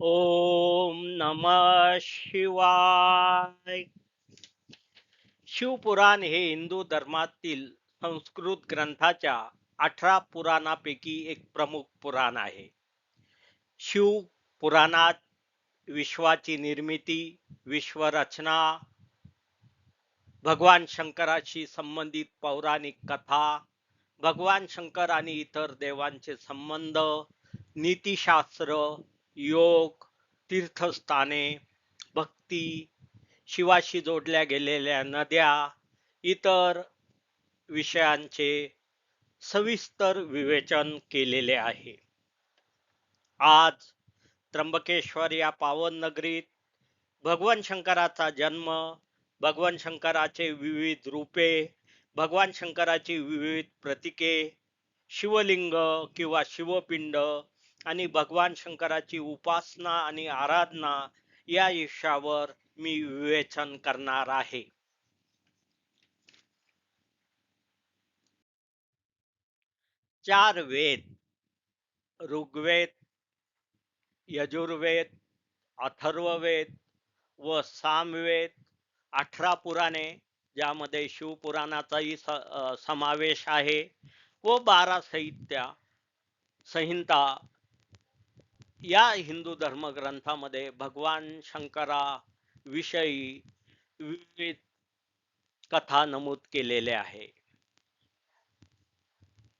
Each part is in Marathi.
ओम नमः शिवाय. शिवपुराण हे हिंदू धर्मातील संस्कृत ग्रंथाच्या 18 पुराणापैकी एक प्रमुख पुराण आहे. शिव पुराणात विश्वाची निर्मिती, विश्वरचना, भगवान शंकराशी संबंधित पौराणिक कथा, भगवान शंकर आणि इतर देवांचे संबंध, नीतिशास्त्र, योग, तीर्थस्थाने, भक्ती, शिवाशी जोडल्या गेलेल्या नद्या, इतर विषयांचे सविस्तर विवेचन केलेले आहे. आज त्र्यंबकेश्वर या पावन नगरीत भगवान शंकराचा जन्म, भगवान शंकराचे विविध रूपे, भगवान शंकराची विविध प्रतीके, शिवलिंग किंवा शिवपिंड आणि भगवान शंकराची उपासना आणि आराधना या विषयावर मी विवेचन करणार आहे. चार वेद, ऋग्वेद, यजुर्वेद, अथर्ववेद व सामवेद, 18 पुराणे ज्यामध्ये शिवपुराणाचाही समावेश आहे व 12 संहिता या हिंदू धर्मग्रंथामध्ये भगवान शंकरा विषयी विविध कथा नमूद केलेल्या आहे.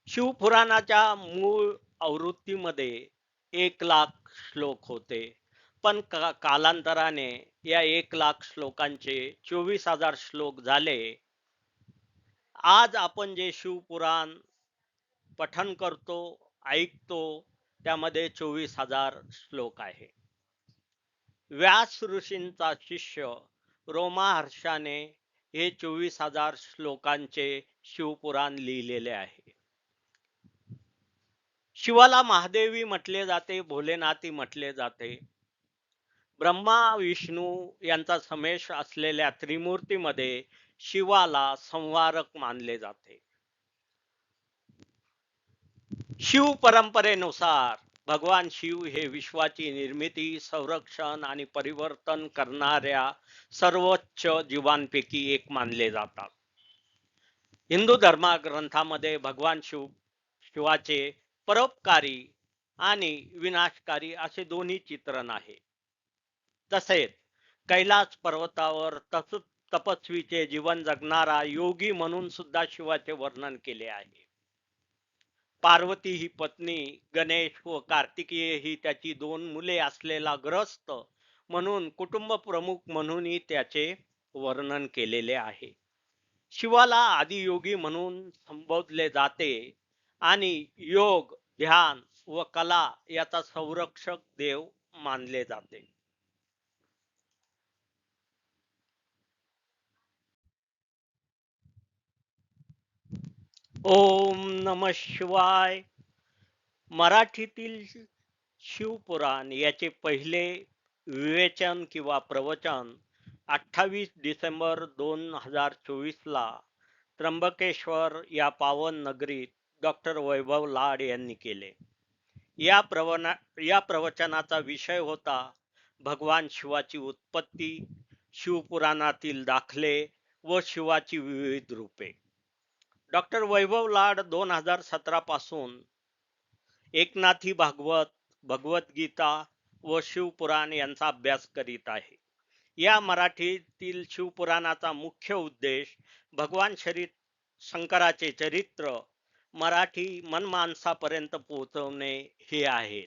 शिवपुराणाच्या मूळ आवृत्तीमध्ये 1,00,000 श्लोक होते, पण कालांतराने या 1,00,000 श्लोकांचे 24,000 श्लोक झाले. आज आपण जे शिवपुराण पठण करतो, ऐकतो, त्यामध्ये 24,000 श्लोक आहे. व्यास ऋषींचा शिष्य रोमाहर्षाने हे 24,000 श्लोकांचे शिवपुराण लिहिलेले आहे. शिवाला महादेवी म्हटले जाते, भोलेनाथी म्हटले जाते. ब्रह्मा विष्णू यांचा समेश असलेल्या त्रिमूर्तीमध्ये शिवाला संहारक मानले जाते. शिव परंपरेनुसार भगवान शिव हे विश्वाची निर्मिती, संरक्षण आणि परिवर्तन करणाऱ्या सर्वोच्च जीवांपैकी एक मानले जातात. हिंदू धर्मग्रंथामध्ये भगवान शिवाचे परोपकारी आणि विनाशकारी असे दोन्ही चित्रण आहे. तसेच कैलास पर्वतावर तपस्वीचे जीवन जगणारा योगी म्हणून सुद्धा शिवाचे वर्णन केले आहे. पार्वती ही पत्नी, गणेश व कार्तिकेय ही त्याची 2 मुले असलेला ग्रस्त म्हणून कुटुंब प्रमुख म्हणूनही त्याचे वर्णन केलेले आहे. शिवाला आदियोगी म्हणून संबोधले जाते आणि योग, ध्यान व कला याचा संरक्षक देव मानले जाते. ओम नमः शिवाय. मराठीतील शिवपुराण याचे पहिले विवेचन किंवा प्रवचन 28 डिसेंबर 2024 ला त्र्यंबकेश्वर या पावन नगरीत डॉक्टर वैभव लाड यांनी केले. या प्रवचनाचा विषय होता भगवान शिवाची उत्पत्ती, शिवपुराणातील दाखले व शिवाची विविध रूपे. डॉक्टर वैभव लाड 2017 पासून एकनाथी भागवत, भगवद्गीता व शिवपुराण यांचा अभ्यास करीत आहे. या मराठीतील शिवपुराणाचा मुख्य उद्देश भगवान शंकराचे चरित्र मराठी मनमानसापर्यंत पोहोचवणे हे आहे.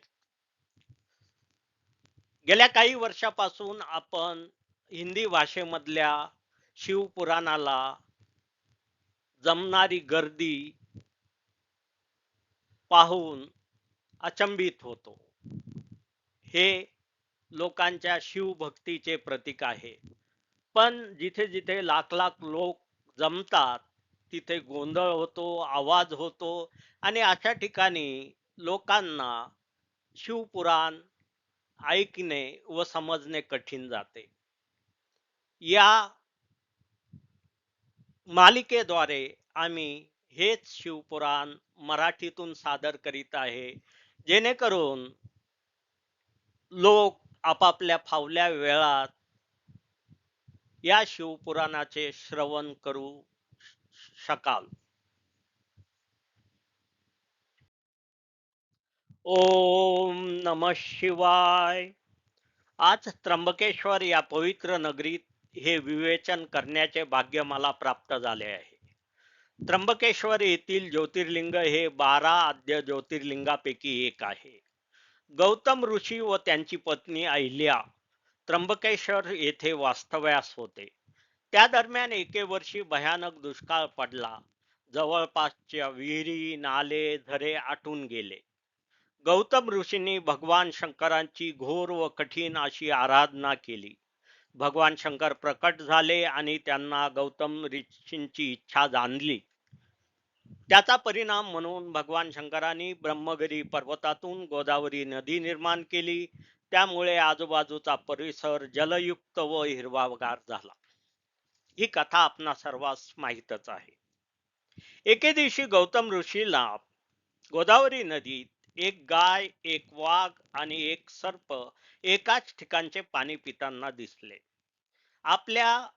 गेल्या काही वर्षापासून आपण हिंदी भाषेमधल्या शिवपुराणाला जमणारी गर्दी पाहून अचंबित होतो. हे लोकांच्या शिवभक्तीचे प्रतीक आहे. पण जिथे जिथे लाख लाख लोक जमतात तिथे गोंधळ होतो, आवाज होतो आणि अशा ठिकाणी लोकांना शिवपुराण ऐकणे व समजणे कठीण जाते. या मालिकेद्वारे आम्ही हेच शिवपुराण मराठीतून सादर करीत आहे, जेणेकरून लोक आपापल्या फावल्या वेळात या शिवपुराणाचे श्रवण करू शकाल. ओम नमः शिवाय. आज त्र्यंबकेश्वर या पवित्र नगरीत हे विवेचन करण्याचे भाग्य मला प्राप्त झाले आहे. त्र्यंबकेश्वर येथील ज्योतिर्लिंग हे 12 आद्य ज्योतिर्लिंगापैकी एक आहे. गौतम ऋषी व त्यांची पत्नी अहिल्या त्र्यंबकेश्वर येथे वास्तव्यास होते. त्या दरम्यान एके वर्षी भयानक दुष्काळ पडला. जवळपासच्या विहिरी, नाले, झरे आटून गेले. गौतम ऋषींनी भगवान शंकरांची घोर व कठीण अशी आराधना केली. भगवान शंकर प्रकट झाले आणि त्यांना गौतम ऋषींची इच्छा जाणली. त्याचा परिणाम म्हणून भगवान शंकरांनी ब्रह्मगिरी पर्वतातून गोदावरी नदी निर्माण केली. त्यामुळे आजूबाजूचा परिसर जलयुक्त व हिरवागार झाला. ही कथा आपणा सर्वांस माहीतच आहे. एके दिवशी गौतम ऋषीला गोदावरी नदीत एक गाय, एक वाघ आणि एक सर्प एकाच ठिकाणचे पाणी पिताना दिसले. आपल्या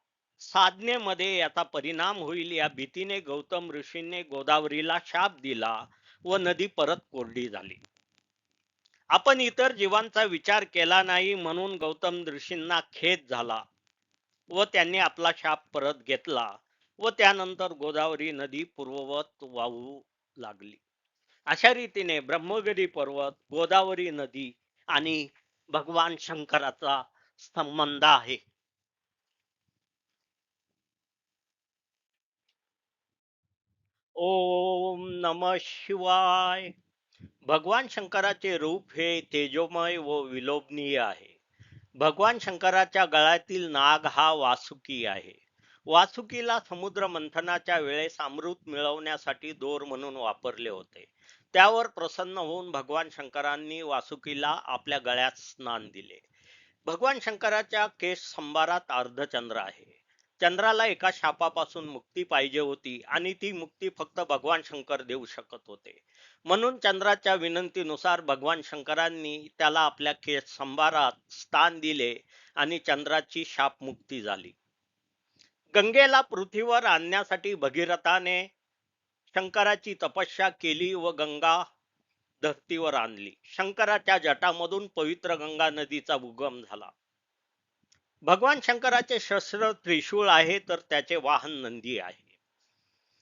साधनेमध्ये याचा परिणाम होईल या भीतीने गौतम ऋषींनी गोदावरीला शाप दिला व नदी परत कोरडी झाली. आपण इतर जीवांचा विचार केला नाही म्हणून गौतम ऋषींना खेद झाला व त्यांनी आपला शाप परत घेतला व त्यानंतर गोदावरी नदी पूर्ववत वाहू लागली. अशा रीतीने ब्रह्मगिरी पर्वत, गोदावरी नदी आणि भगवान शंकराचा संबंध आहे. ओम नमः शिवाय. भगवान शंकराचे रूप हे तेजोमय व विलोभनीय आहे. भगवान शंकराच्या गळ्यातील नाग हा वासुकी आहे. वासुकीला समुद्र मंथनाच्या वेळेस अमृत मिळवण्यासाठी दोर म्हणून वापरले होते. त्यावर प्रसन्न होऊन भगवान शंकरांनी वासुकीला आपल्या गळ्यात स्नान दिले. भगवान शंकराच्या केश संभारात अर्धचंद्र आहे. चंद्राला एका शापापासून मुक्ती पाहिजे होती आणि ती मुक्ती फक्त भगवान शंकर देऊ शकत होते. म्हणून चंद्राच्या विनंतीनुसार भगवान शंकरांनी त्याला आपल्या केश संभारात स्थान दिले आणि चंद्राची शापमुक्ती झाली. गंगेला पृथ्वीवर आणण्यासाठी भगीरथाने शंकराची तपस्या केली व गंगा धरतीवर आणली. शंकराच्या जटामधून पवित्र गंगा नदीचा उगम झाला. भगवान शंकराचे शस्त्र त्रिशूळ आहे तर त्याचे वाहन नंदी आहे.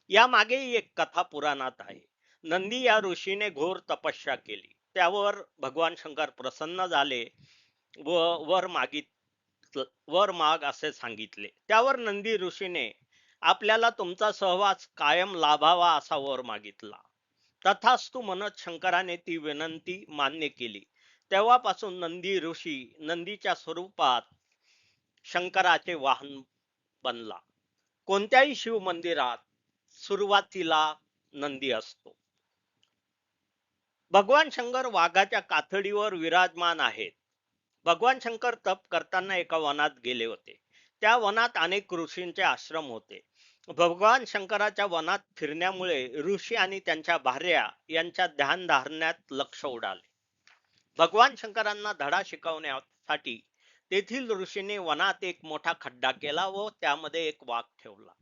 या मागेही एक कथा पुराणात आहे. नंदी या ऋषीने घोर तपस्या केली. त्यावर भगवान शंकर प्रसन्न झाले व वर माग असे सांगितले. त्यावर नंदी ऋषीने आपल्याला तुमचा सहवास कायम लाभावा असा वर मागितला. तथास्तु म्हणत शंकराने ती विनंती मान्य केली. तेव्हापासून नंदी ऋषी नंदीच्या स्वरूपात शंकराचे वाहन बनला. कोणत्याही शिव मंदिरात सुरुवातीला नंदी असतो. भगवान शंकर वाघाच्या कातडीवर विराजमान आहेत. भगवान शंकर तप करताना एका वनात गेले होते. त्या वनात अनेक ऋषींचे आश्रम होते. भगवान शंकराच्या वनात फिरण्यामुळे ऋषी आणि त्यांच्या भार्या यांच्या ध्यान धारण्यात लक्ष उडाले. भगवान शंकरांना धडा शिकवण्यासाठी तेथील ऋषींनी वनात एक मोठा खड्डा केला व त्यामध्ये एक वाघ ठेवला.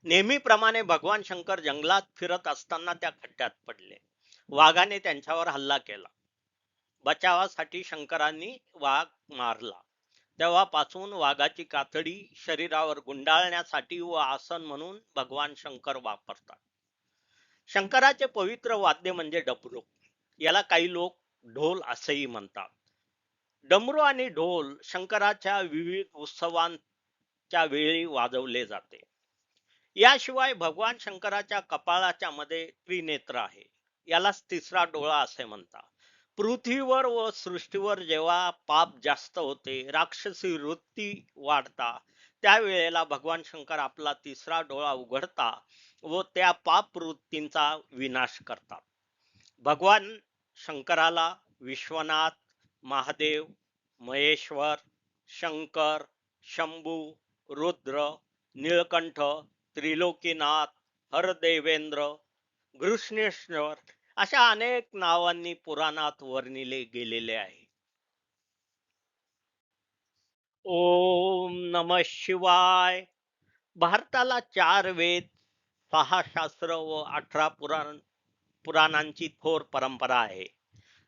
नेहमीप्रमाणे भगवान शंकर जंगलात फिरत असताना त्या खड्ड्यात पडले. वाघाने त्यांच्यावर हल्ला केला. बचावासाठी शंकरांनी वाघ मारला. तेव्हापासून वाघाची कातडी शरीरावर गुंडाळण्यासाठी व आसन म्हणून भगवान शंकर वापरतात. शंकराचे पवित्र वाद्य म्हणजे डमरू. याला काही लोक ढोल असेही म्हणतात. डमरू आणि ढोल शंकराच्या विविध उत्सवांच्या वेळी वाजवले जाते. याशिवाय भगवान शंकराच्या कपाळाच्या मध्ये त्रिनेत्र आहे. यालाच तिसरा डोळा असे म्हणतात. पृथ्वीवर व सृष्टीवर जेव्हा पाप जास्त होते, राक्षसी वृत्ती वाढता, त्यावेळेला भगवान शंकर आपला तिसरा डोळा उघडता व त्या पाप वृत्तींचा विनाश करतात. भगवान शंकराला विश्वनाथ, महादेव, महेश्वर, शंकर, शंभू, रुद्र, निळकंठ, त्रिलोकीनाथ, हरदेवेंद्र, घृष्णेश्वर अशा अनेक नावांनी पुराणात वर्णिले गेलेले आहे. ओम नमः शिवाय. भारताला 4 वेद, 6 शास्त्र व 18 पुराणांची थोर परंपरा आहे.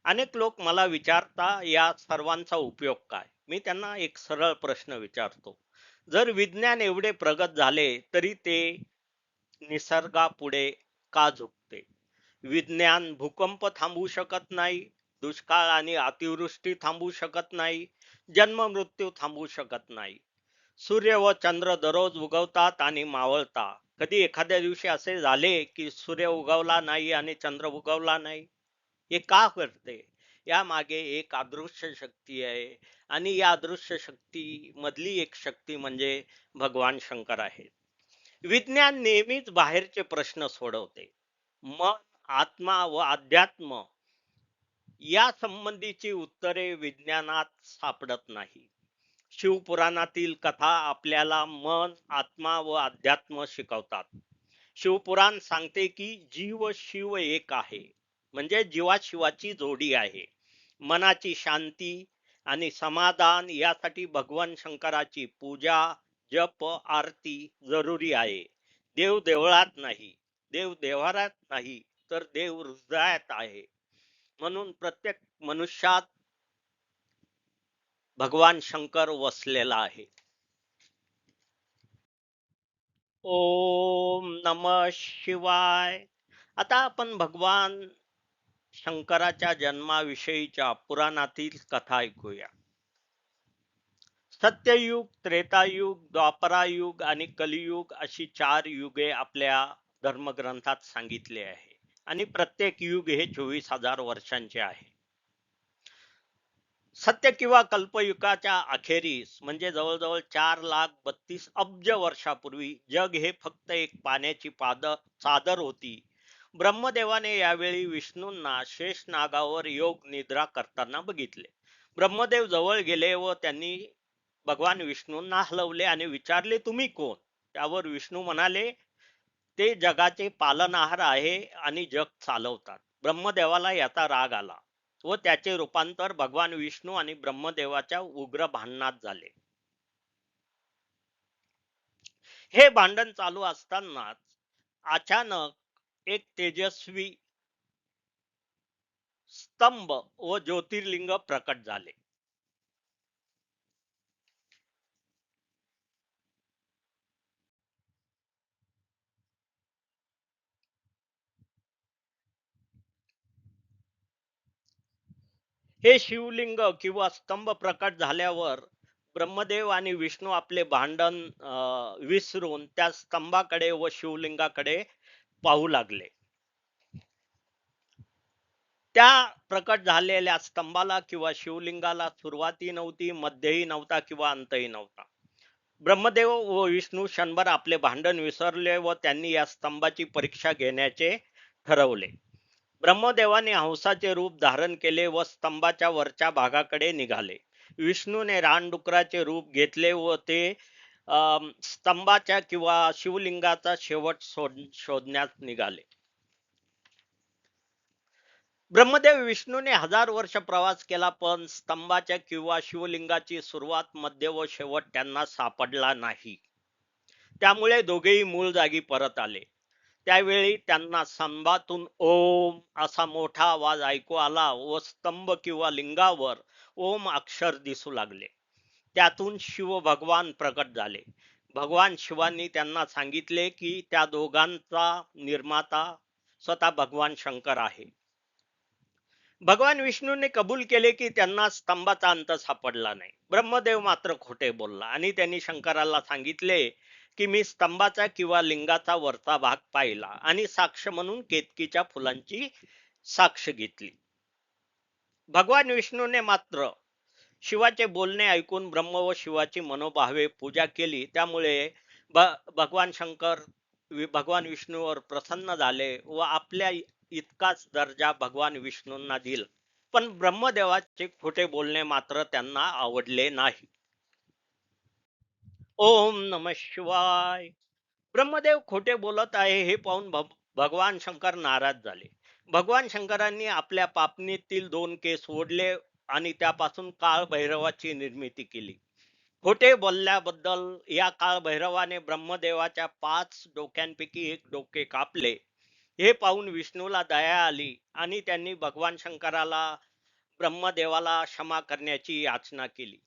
अनेक लोक मला विचारता या सर्वांचा उपयोग काय. मी त्यांना एक सरळ प्रश्न विचारतो. जर विज्ञान एवढे प्रगत झाले तरी ते निसर्गापुढे का झुकते? विज्ञान भूकंप थांबवू शकत नाही, दुष्काळ आणि अतिवृष्टी थांबवू शकत नाही, जन्म मृत्यू थांबवू शकत नाही. सूर्य व चंद्र दररोज उगवतात आणि मावळतात. कधी एखाद्या दिवशी असे झाले की सूर्य उगवला नाही आणि चंद्र उगवला नाही? हे का करते? या मागे एक अदृश्य शक्ती आहे. आणि या अदृश्य शक्ती मधली एक शक्ती म्हणजे भगवान शंकर आहे. विज्ञान नेहमीच बाहेरचे प्रश्न सोडवते. मन, आत्मा व अध्यात्म या संबंधीची उत्तरे विज्ञानात सापडत नाही. शिवपुराणातील कथा आपल्याला मन, आत्मा व अध्यात्म शिकवतात. शिवपुराण सांगते की जीव शिव एक आहे, म्हणजे जीवा शिवाची जोडी आहे. मनाची शांती आणि समाधान यासाठी भगवान शंकराची पूजा, जप, आरती जरुरी आहे. देव देवळात नाही, देव देव्हारात नाही, तर देव हृदयात आहे. म्हणून प्रत्येक मनुष्यात भगवान शंकर वसलेला आहे. ओम नमः शिवाय. आता आपण भगवान शंकराच्या जन्माविषयीच्या पुराणातील कथा ऐकूया. सत्ययुग, त्रेतायुग, द्वापरायुग आणि कलियुग अशी 4 युगे आपल्या धर्मग्रंथात सांगितले आहे. आणि प्रत्येक युग हे 24,000 वर्षांचे आहे. सत्य किंवा कल्पयुगाच्या अखेरीस म्हणजे जवळजवळ 4,32,000 वर्षापूर्वी जग हे फक्त एक पाण्याची चादर होती. ब्रह्मदेवाने यावेळी विष्णूंना शेष नागावर योग निद्रा करताना बघितले. ब्रह्मदेव जवळ गेले व त्यांनी भगवान विष्णूंना हलवले आणि विचारले, तुम्ही कोण? त्यावर विष्णू म्हणाले, ते जगाचे पालनहार आहे आणि जग चालवतात. ब्रह्मदेवाला याचा राग आला व त्याचे रूपांतर भगवान विष्णू आणि ब्रह्मदेवाच्या उग्र भांडणात झाले. हे भांडण चालू असतानाच अचानक एक तेजस्वी स्तंभ व ज्योतिर्लिंग प्रकट झाले. हे शिवलिंग किंवा स्तंभ प्रकट झाल्यावर ब्रह्मदेव आणि विष्णू आपले भांडण विसरून त्या स्तंभाकडे व शिवलिंगाकडे पाहू लागले. त्या प्रकट झालेल्या स्तंभाला किंवा शिवलिंगाला सुरुवाती नव्हती, मध्यही नव्हता किंवा अंतही नव्हता. ब्रह्मदेव व विष्णू क्षणभर आपले भांडण विसरले व त्यांनी या स्तंभाची परीक्षा घेण्याचे ठरवले. ब्रह्मदेवाने हंसाचे रूप धारण केले व स्तंभाच्या वरच्या भागाकडे निघाले. विष्णूने रानडुकराचे रूप घेतले व ते स्तंभाच्या किंवा शिवलिंगाचा शेवट शोधण्यास निघाले. ब्रह्मदेव विष्णूने 1000 वर्ष प्रवास केला, पण स्तंभाच्या किंवा शिवलिंगाची सुरुवात, मध्य व शेवट त्यांना सापडला नाही. त्यामुळे दोघेही मूळ जागी परत आले. त्यावेळी त्यांना स्तंभातून ओम असा मोठा आवाज ऐकू आला व स्तंभ किंवा लिंगावर ओम अक्षर दिसू लागले. त्यातून शिव भगवान प्रकट झाले. भगवान शिवांनी त्यांना सांगितले की त्या दोघांचा निर्माता स्वतः भगवान शंकर आहे. भगवान विष्णूने कबूल केले की त्यांना स्तंभाचा अंत सापडला नाही. ब्रह्मदेव मात्र खोटे बोलला आणि त्यांनी शंकराला सांगितले की मी स्तंभाचा किंवा लिंगाचा वरचा भाग पाहिला आणि साक्ष म्हणून केतकीच्या फुलांची साक्ष घेतली. भगवान विष्णूने मात्र शिवाचे बोलणे ऐकून ब्रह्म व शिवाची मनोभावे पूजा केली. त्यामुळे भगवान शंकर भगवान विष्णूवर प्रसन्न झाले व आपल्या इतकाच दर्जा भगवान विष्णूंना दिला. पण ब्रह्मदेवाचे खोटे बोलणे मात्र त्यांना आवडले नाही. ओम नमः शिवाय. ब्रह्मदेव खोटे बोलत आहे हे पाहून भगवान शंकर नाराज झाले. भगवान शंकरांनी आपल्या पापणीतील 2 केस ओढले आणि त्यापासून काळ भैरवाची निर्मिती केली. खोटे बोलल्याबद्दल या काळ भैरवाने ब्रह्मदेवाच्या 5 डोक्यांपैकी एक डोके कापले. हे पाहून विष्णूला दया आली आणि त्यांनी भगवान शंकराला ब्रह्मदेवाला क्षमा करण्याची याचना केली.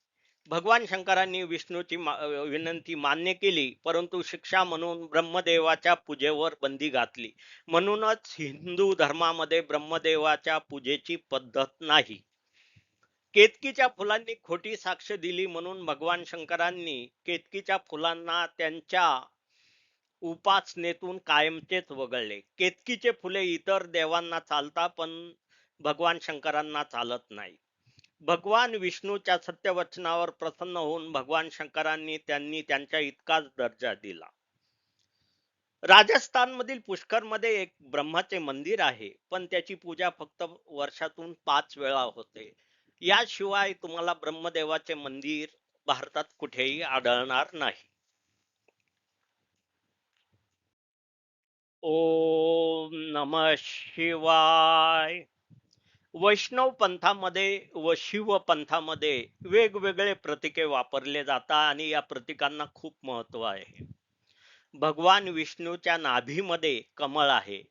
भगवान शंकरांनी विष्णूची विनंती मान्य केली, परंतु शिक्षा म्हणून ब्रह्मदेवाच्या पूजेवर बंदी घातली. म्हणूनच हिंदू धर्मामध्ये ब्रह्मदेवाच्या पूजेची पद्धत नाही. केतकीच्या फुलांनी खोटी साक्ष दिली म्हणून भगवान शंकरांनी केतकीच्या फुलांना त्यांच्या उपासनेतून कायमचेच वगळले. केतकीचे फुले इतर देवांना चालतात, पण भगवान शंकरांना चालत नाही. भगवान विष्णूच्या सत्यवचनावर प्रसन्न होऊन भगवान शंकरांनी त्यांनी त्यांच्या इतकाच दर्जा दिला. राजस्थान मधील पुष्कर मध्ये एक ब्रह्माचे मंदिर आहे, पण त्याची पूजा फक्त वर्षातून 5 वेळा होते. याशिवाय तुम्हाला ब्रह्मदेवाचे मंदिर भारतात कुठेही आढळणार नाही. ओम नमः शिवाय. वैष्णव पंथामध्ये व शिव पंथामध्ये वेगवेगळे प्रतीके वापरले जातात आणि या प्रतीकांना खूप महत्व आहे. भगवान विष्णूच्या नाभीमध्ये कमळ आहे.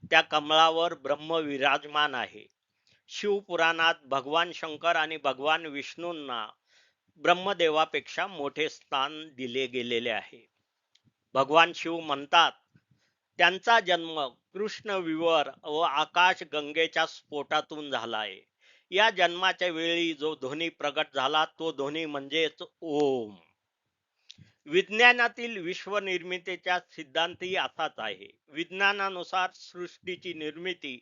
त्या कमळावर ब्रह्म विराजमान आहे. शिवपुराणात भगवान शंकर आणि भगवान विष्णूंना ब्रह्मदेवापेक्षा मोठे स्थान दिले गेलेले आहे. भगवान शिव म्हणतात, त्यांचा जन्म कृष्ण विवर व आकाश गंगेच्या स्फोटातून झाला आहे. या जन्माच्या वेळी जो ध्वनी प्रगट झाला तो ध्वनी म्हणजेच ओम. विज्ञानातील विश्वनिर्मितीच्या सिद्धांतही असाच आहे. विज्ञानानुसार सृष्टीची निर्मिती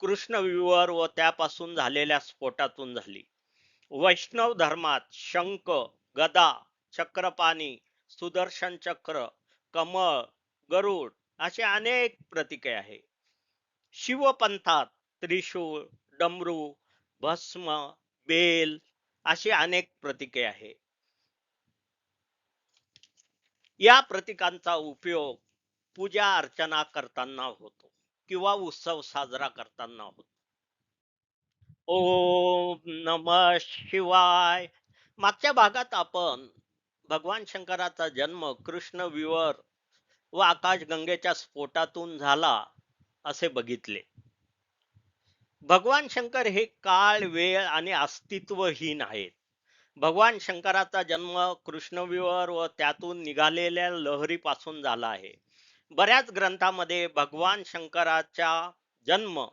कृष्ण विवर व त्यापासून झालेल्या स्फोटातून झाली. वैष्णव धर्मात शंख, गदा, चक्रपाणी, सुदर्शन चक्र, कमळ, गरुड असे अनेक प्रतीके आहे. शिवपंथात त्रिशूळ, डमरू, भस्म, बेल अशी अनेक प्रतीके आहे. या प्रतीकांचा उपयोग पूजा अर्चना करताना होतो किंवा उत्सव साजरा करताना होतो. ओम नमः शिवाय. मागच्या भागात आपण भगवान शंकराचा जन्म कृष्ण विवर व आकाश गंगेच्या स्फोटातून झाला असे बघितले. भगवान शंकर हे काळ, वेळ आणि अस्तित्वहीन आहेत. भगवान शंकराचा जन्म कृष्णविवर व त्यातून निघालेल्या लहरीपासून झाला आहे. बऱ्याच ग्रंथामध्ये भगवान शंकराचा जन्म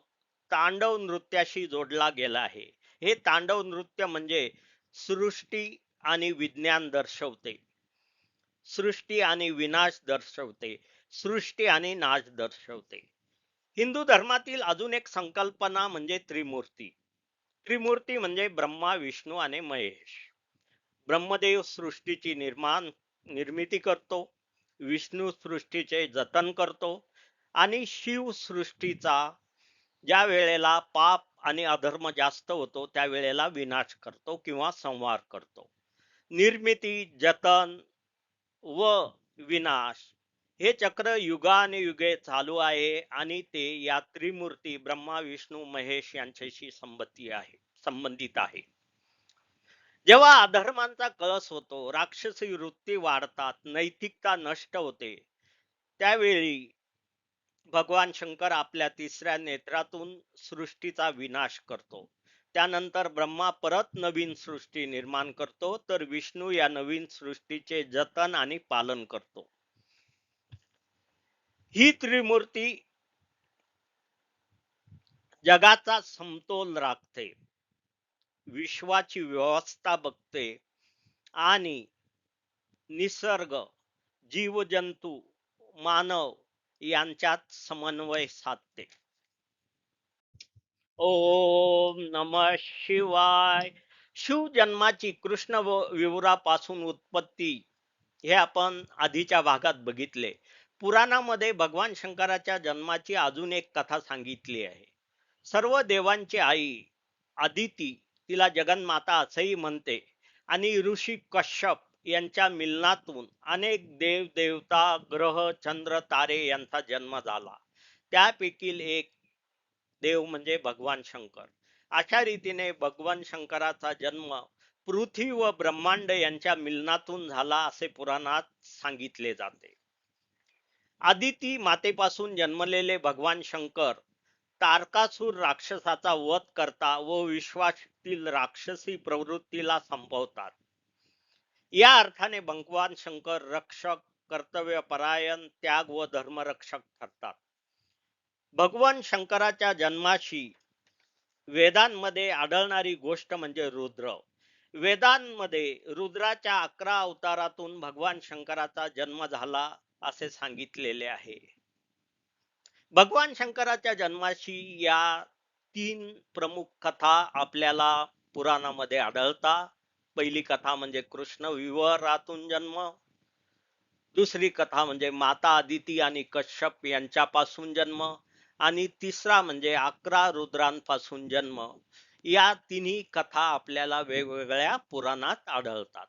तांडव नृत्याशी जोडला गेला आहे. हे तांडव नृत्य म्हणजे सृष्टी आणि विज्ञान दर्शवते, सृष्टी आणि विनाश दर्शवते, सृष्टी आणि नाश दर्शवते. हिंदू धर्मातील अजून एक संकल्पना म्हणजे त्रिमूर्ती. त्रिमूर्ती म्हणजे ब्रह्मा, विष्णू आणि महेश. ब्रह्मदेव सृष्टीची निर्मिती करतो, विष्णू सृष्टीचे जतन करतो आणि शिव सृष्टीचा ज्या वेळेला पाप आणि अधर्म जास्त होतो त्या वेळेला विनाश करतो किंवा संहार करतो. निर्मिती, जतन व विनाश हे चक्र युगानुयुगे चालू आहे आणि ते या त्रिमूर्ती ब्रह्मा, विष्णू, महेश यांच्याशी संबंधित आहे. जेव्हा अधर्मांचा कळस होतो, राक्षसी वृत्ती वाढतात, नैतिकता नष्ट होते, त्यावेळी भगवान शंकर आपल्या तिसऱ्या नेत्रातून सृष्टीचा विनाश करतो. त्यानंतर ब्रह्मा परत नवीन सृष्टी निर्माण करतो, तर विष्णू या नवीन सृष्टीचे जतन आणि पालन करतो. ही त्रिमूर्ती जगाचा समतोल राखते, विश्वाची व्यवस्था बघते आणि निसर्ग, जीवजंतू, मानव यांच्यात समन्वय साधते. ओम नमः शिवाय. शिव जन्माची कृष्ण विवरापासून उत्पत्ती हे आपण आधीच्या भागात बघितले. पुराणामध्ये भगवान शंकराच्या जन्माची अजून एक कथा सांगितली आहे. सर्व देवांची आई आदिती, तिला जगन्माता असेही म्हणते, आणि ऋषी कश्यप यांच्या मिलनातून अनेक देव देवता, ग्रह, चंद्र, तारे यांचा जन्म झाला. त्यापैकी एक देव म्हणजे भगवान शंकर. अशा रीतीने भगवान शंकराचा जन्म पृथ्वी व ब्रह्मांड यांच्या मिलनातून झाला असे पुराणात सांगितले जाते. आदिती मातेपासून जन्मलेले भगवान शंकर तारकासूर राक्षसाचा वध करता व विश्वातील राक्षसी प्रवृत्तीला संपवतात. या अर्थाने भगवान शंकर रक्षक, कर्तव्यपरायण, त्याग व धर्मरक्षक ठरतात. भगवान शंकराच्या जन्माशी वेदांमध्ये आढळणारी गोष्ट म्हणजे रुद्र. वेदांमध्ये रुद्राच्या 11 अवतारातून भगवान शंकराचा जन्म झाला असे सांगितलेले आहे. भगवान शंकराच्या जन्माशी या 3 प्रमुख कथा आपल्याला पुराणामध्ये आढळतात. पहिली कथा म्हणजे कृष्ण विवरातून जन्म, दुसरी कथा म्हणजे माता आदिती आणि कश्यप यांच्यापासून जन्म, आणि तिसरा म्हणजे 11 रुद्रांपासून जन्म. या तिन्ही कथा आपल्याला वेगवेगळ्या पुराणात आढळतात.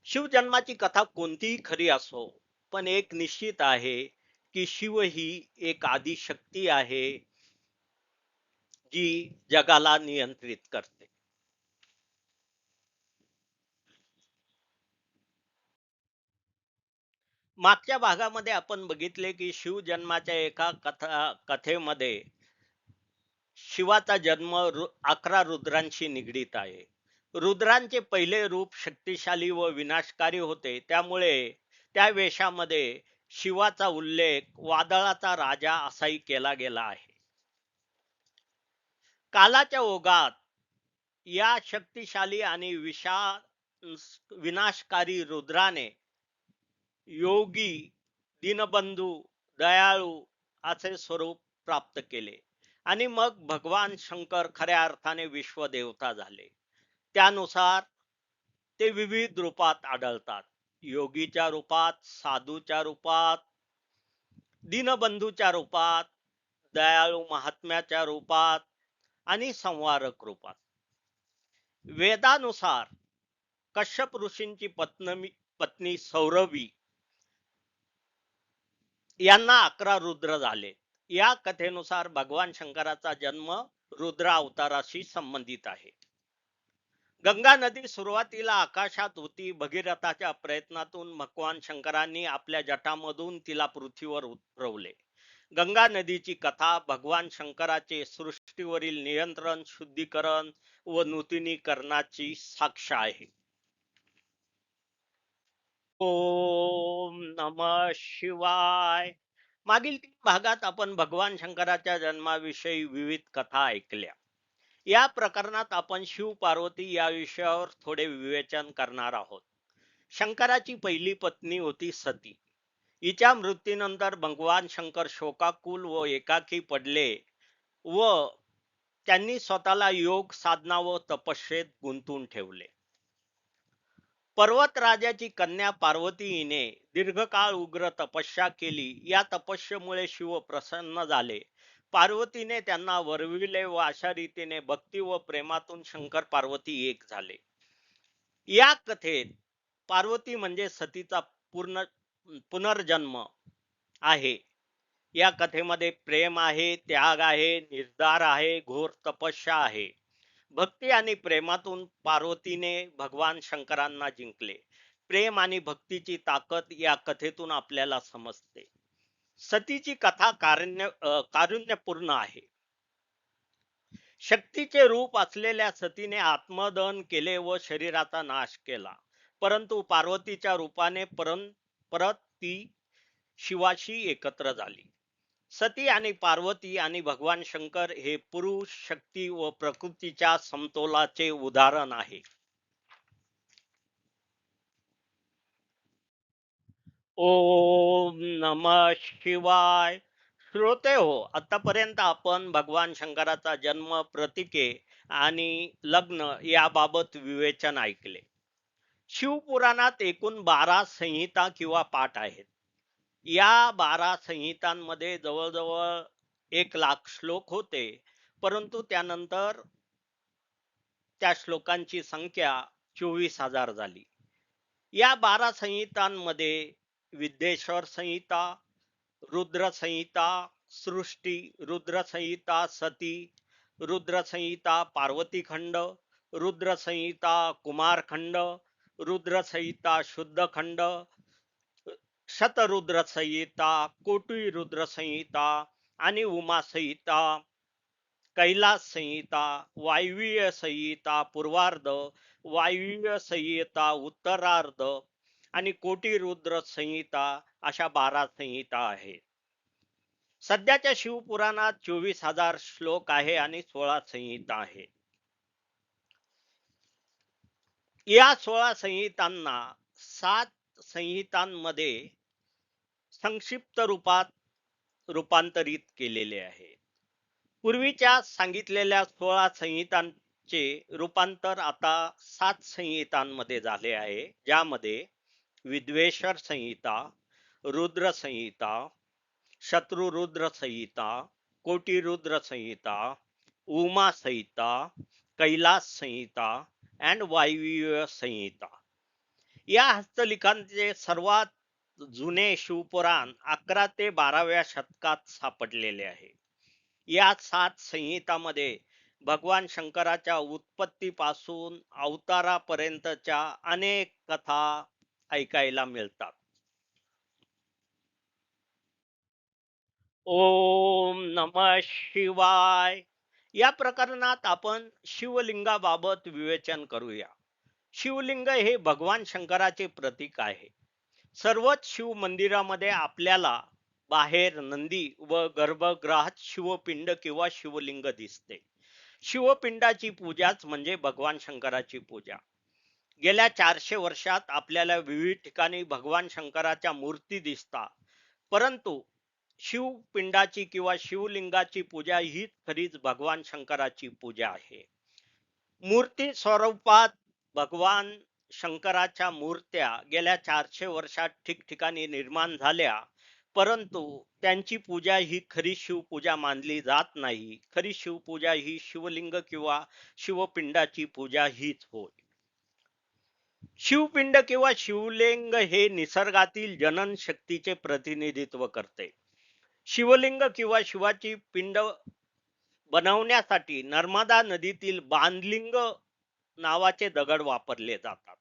शिवजन्माची कथा कोणतीही खरी असो, पण एक निश्चित आहे की शिव ही एक आदिशक्ती आहे जी जगाला नियंत्रित करते. मागच्या भागामध्ये आपण बघितले की शिवजन्माच्या एका कथेमध्ये शिवाचा जन्म 11 रुद्रांशी निगडीत आहे. रुद्रांचे पहिले रूप शक्तिशाली व विनाशकारी होते, त्यामुळे त्या वेशामध्ये शिवाचा उल्लेख वादळाचा राजा असाही केला गेला आहे. कालाच्या ओघात या शक्तिशाली आणि विनाशकारी रुद्राने योगी, दीनबंधू, दयाळू असे स्वरूप प्राप्त केले आणि मग भगवान शंकर खऱ्या अर्थाने विश्वदेवता झाले. त्यानुसार ते विविध रूपात आढळतात. योगीच्या रूपात, साधूच्या रूपात, दीनबंधूच्या रूपात, दयाळू महात्म्याच्या रूपात आणि संवारक रूपात. वेदानुसार कश्यप ऋषींची पत्नी सौरभी यांना 11 रुद्र झाले. या कथेनुसार भगवान शंकराचा जन्म रुद्र अवताराशी संबंधित आहे. गंगा नदी सुरुवातीला आकाशात होती. भगीरथाच्या प्रयत्नातून भगवान शंकरांनी आपल्या जटामधून तिला पृथ्वीवर उतरवले. गंगा नदीची कथा भगवान शंकराचे सृष्टीवरील नियंत्रण, शुद्धीकरण व नूतनीकरणाची साक्ष आहे. ओम नमः शिवाय. मागील 3 भागात आपण भगवान शंकराच्या जन्माविषयी विविध कथा ऐकल्या. या प्रकरणात आपण शिव पार्वती या विषयावर थोडे विवेचन करणार आहोत. शंकराची पहिली पत्नी होती सती. हिच्या मृत्यूनंतर भगवान शंकर शोकाकुल व एकाकी पडले व त्यांनी स्वतःला योग, साधना व तपस्येत गुंतवून ठेवले. पर्वतराजाची कन्या पार्वती हिने दीर्घकाळ उग्र तपस्या केली. या तपस्येमुळे शिव प्रसन्न झाले. पार्वतीने त्यांना वरविले व अशा रीतीने भक्ती व प्रेमातून शंकर पार्वती एक झाले. या कथेत पार्वती म्हणजे सतीचा पुनर्जन्म आहे. या कथेमध्ये प्रेम आहे, त्याग आहे, निर्धार आहे, घोर तपस्या आहे. भक्ती आणि प्रेमातून पार्वतीने भगवान शंकरांना जिंकले. प्रेम आणि भक्तीची ताकद या कथेतून आपल्याला समजते. सतीची कथा कारुण्यपूर्ण आहे. शक्तीचे रूप असलेल्या सतीने आत्मदहन केले व शरीराचा नाश केला, परंतु पार्वतीच्या रूपाने परत ती शिवाशी एकत्र झाली. सती आणि पार्वती आणि भगवान शंकर हे पुरुष, शक्ती व प्रकृतीच्या समतोलाचे उदाहरण आहे. ओम नमः शिवाय. श्रोते हो, आतापर्यंत आपण भगवान शंकराचा जन्म, प्रतीके आणि लग्न याबाबत विवेचन ऐकले. शिवपुराणात एकूण 12 संहिता किंवा पाठ आहेत. या 12 संहितांमध्ये जवळजवळ 1,00,000 श्लोक होते, परंतु त्यानंतर त्या श्लोकांची संख्या 24,000 झाली. या 12 संहितांमध्ये विद्येश्वर संहिता, रुद्र संहिता, सृष्टी, रुद्र संहिता, सती, रुद्र संहिता, पार्वती खंड, रुद्रसंहिता कुमारखंड, रुद्रसंहिता शुद्धखंड, शतरुद्र संहिता, कोटी रुद्र संहिता आणि उमा संहिता, कैलास संहिता, वायवीय संहिता पूर्वार्ध, वायवीय संहिता उत्तरार्ध आणि कोटी रुद्र संहिता अशा 12 संहिता आहेत. सध्याच्या शिवपुराणात 24,000 श्लोक आहे आणि 16 संहिता आहेत. या 16 संहितांना 7 संहितांमध्ये संक्षिप्त रूपात रूपांतरित केलेले आहे. पूर्वीच्या सांगितलेल्या 16 संहितांचे रूपांतर आता 7 संहितांमध्ये झाले आहे, ज्यामध्ये विद्वेश्वर संहिता, रुद्र संहिता, शत्रुरुद्र संहिता, कोटी रुद्र संहिता, उमा संहिता, कैलास संहिता अँड वायवीय संहिता. या हस्तलिखांचे सर्वात जुने शिवपुराण 11 ते 12व्या शतकात सापडलेले आहे. या 7 संहितामध्ये भगवान शंकराच्या उत्पत्तीपासून अवतारापर्यंतच्या अनेक कथा ऐकायला मिळतात. ओम नमः शिवाय. या प्रकरणात आपण शिवलिंगाबाबत विवेचन करूया. शिवलिंग हे भगवान शंकराचे प्रतीक आहे. सर्वच शिव मंदिरामध्ये आपल्याला बाहेर नंदी व गर्भगृहात शिवपिंड किंवा शिवलिंग दिसते. शिवपिंडाची पूजाच म्हणजे भगवान शंकराची पूजा. गेल्या 400 वर्षात आपल्याला विविध ठिकाणी भगवान शंकराच्या मूर्ती दिसतात, परंतु शिवपिंडाची किंवा शिवलिंगाची पूजा हीच खरीच भगवान शंकराची पूजा आहे. मूर्ती स्वरूपात भगवान शंकराच्या मूर्त्या गेल्या 400 वर्षात ठिकठिकाणी निर्माण झाल्या, परंतु त्यांची पूजा ही खरी शिवपूजा मानली जात नाही. खरी शिवपूजा ही शिवलिंग किंवा शिवपिंडाची पूजा हीच होय. शिवपिंड किंवा शिवलिंग हे निसर्गातील जनन शक्तीचे प्रतिनिधित्व करते. शिवलिंग किंवा शिवाची पिंड बनवण्यासाठी नर्मदा नदीतील बांधलिंग नावाचे दगड वापरले जातात.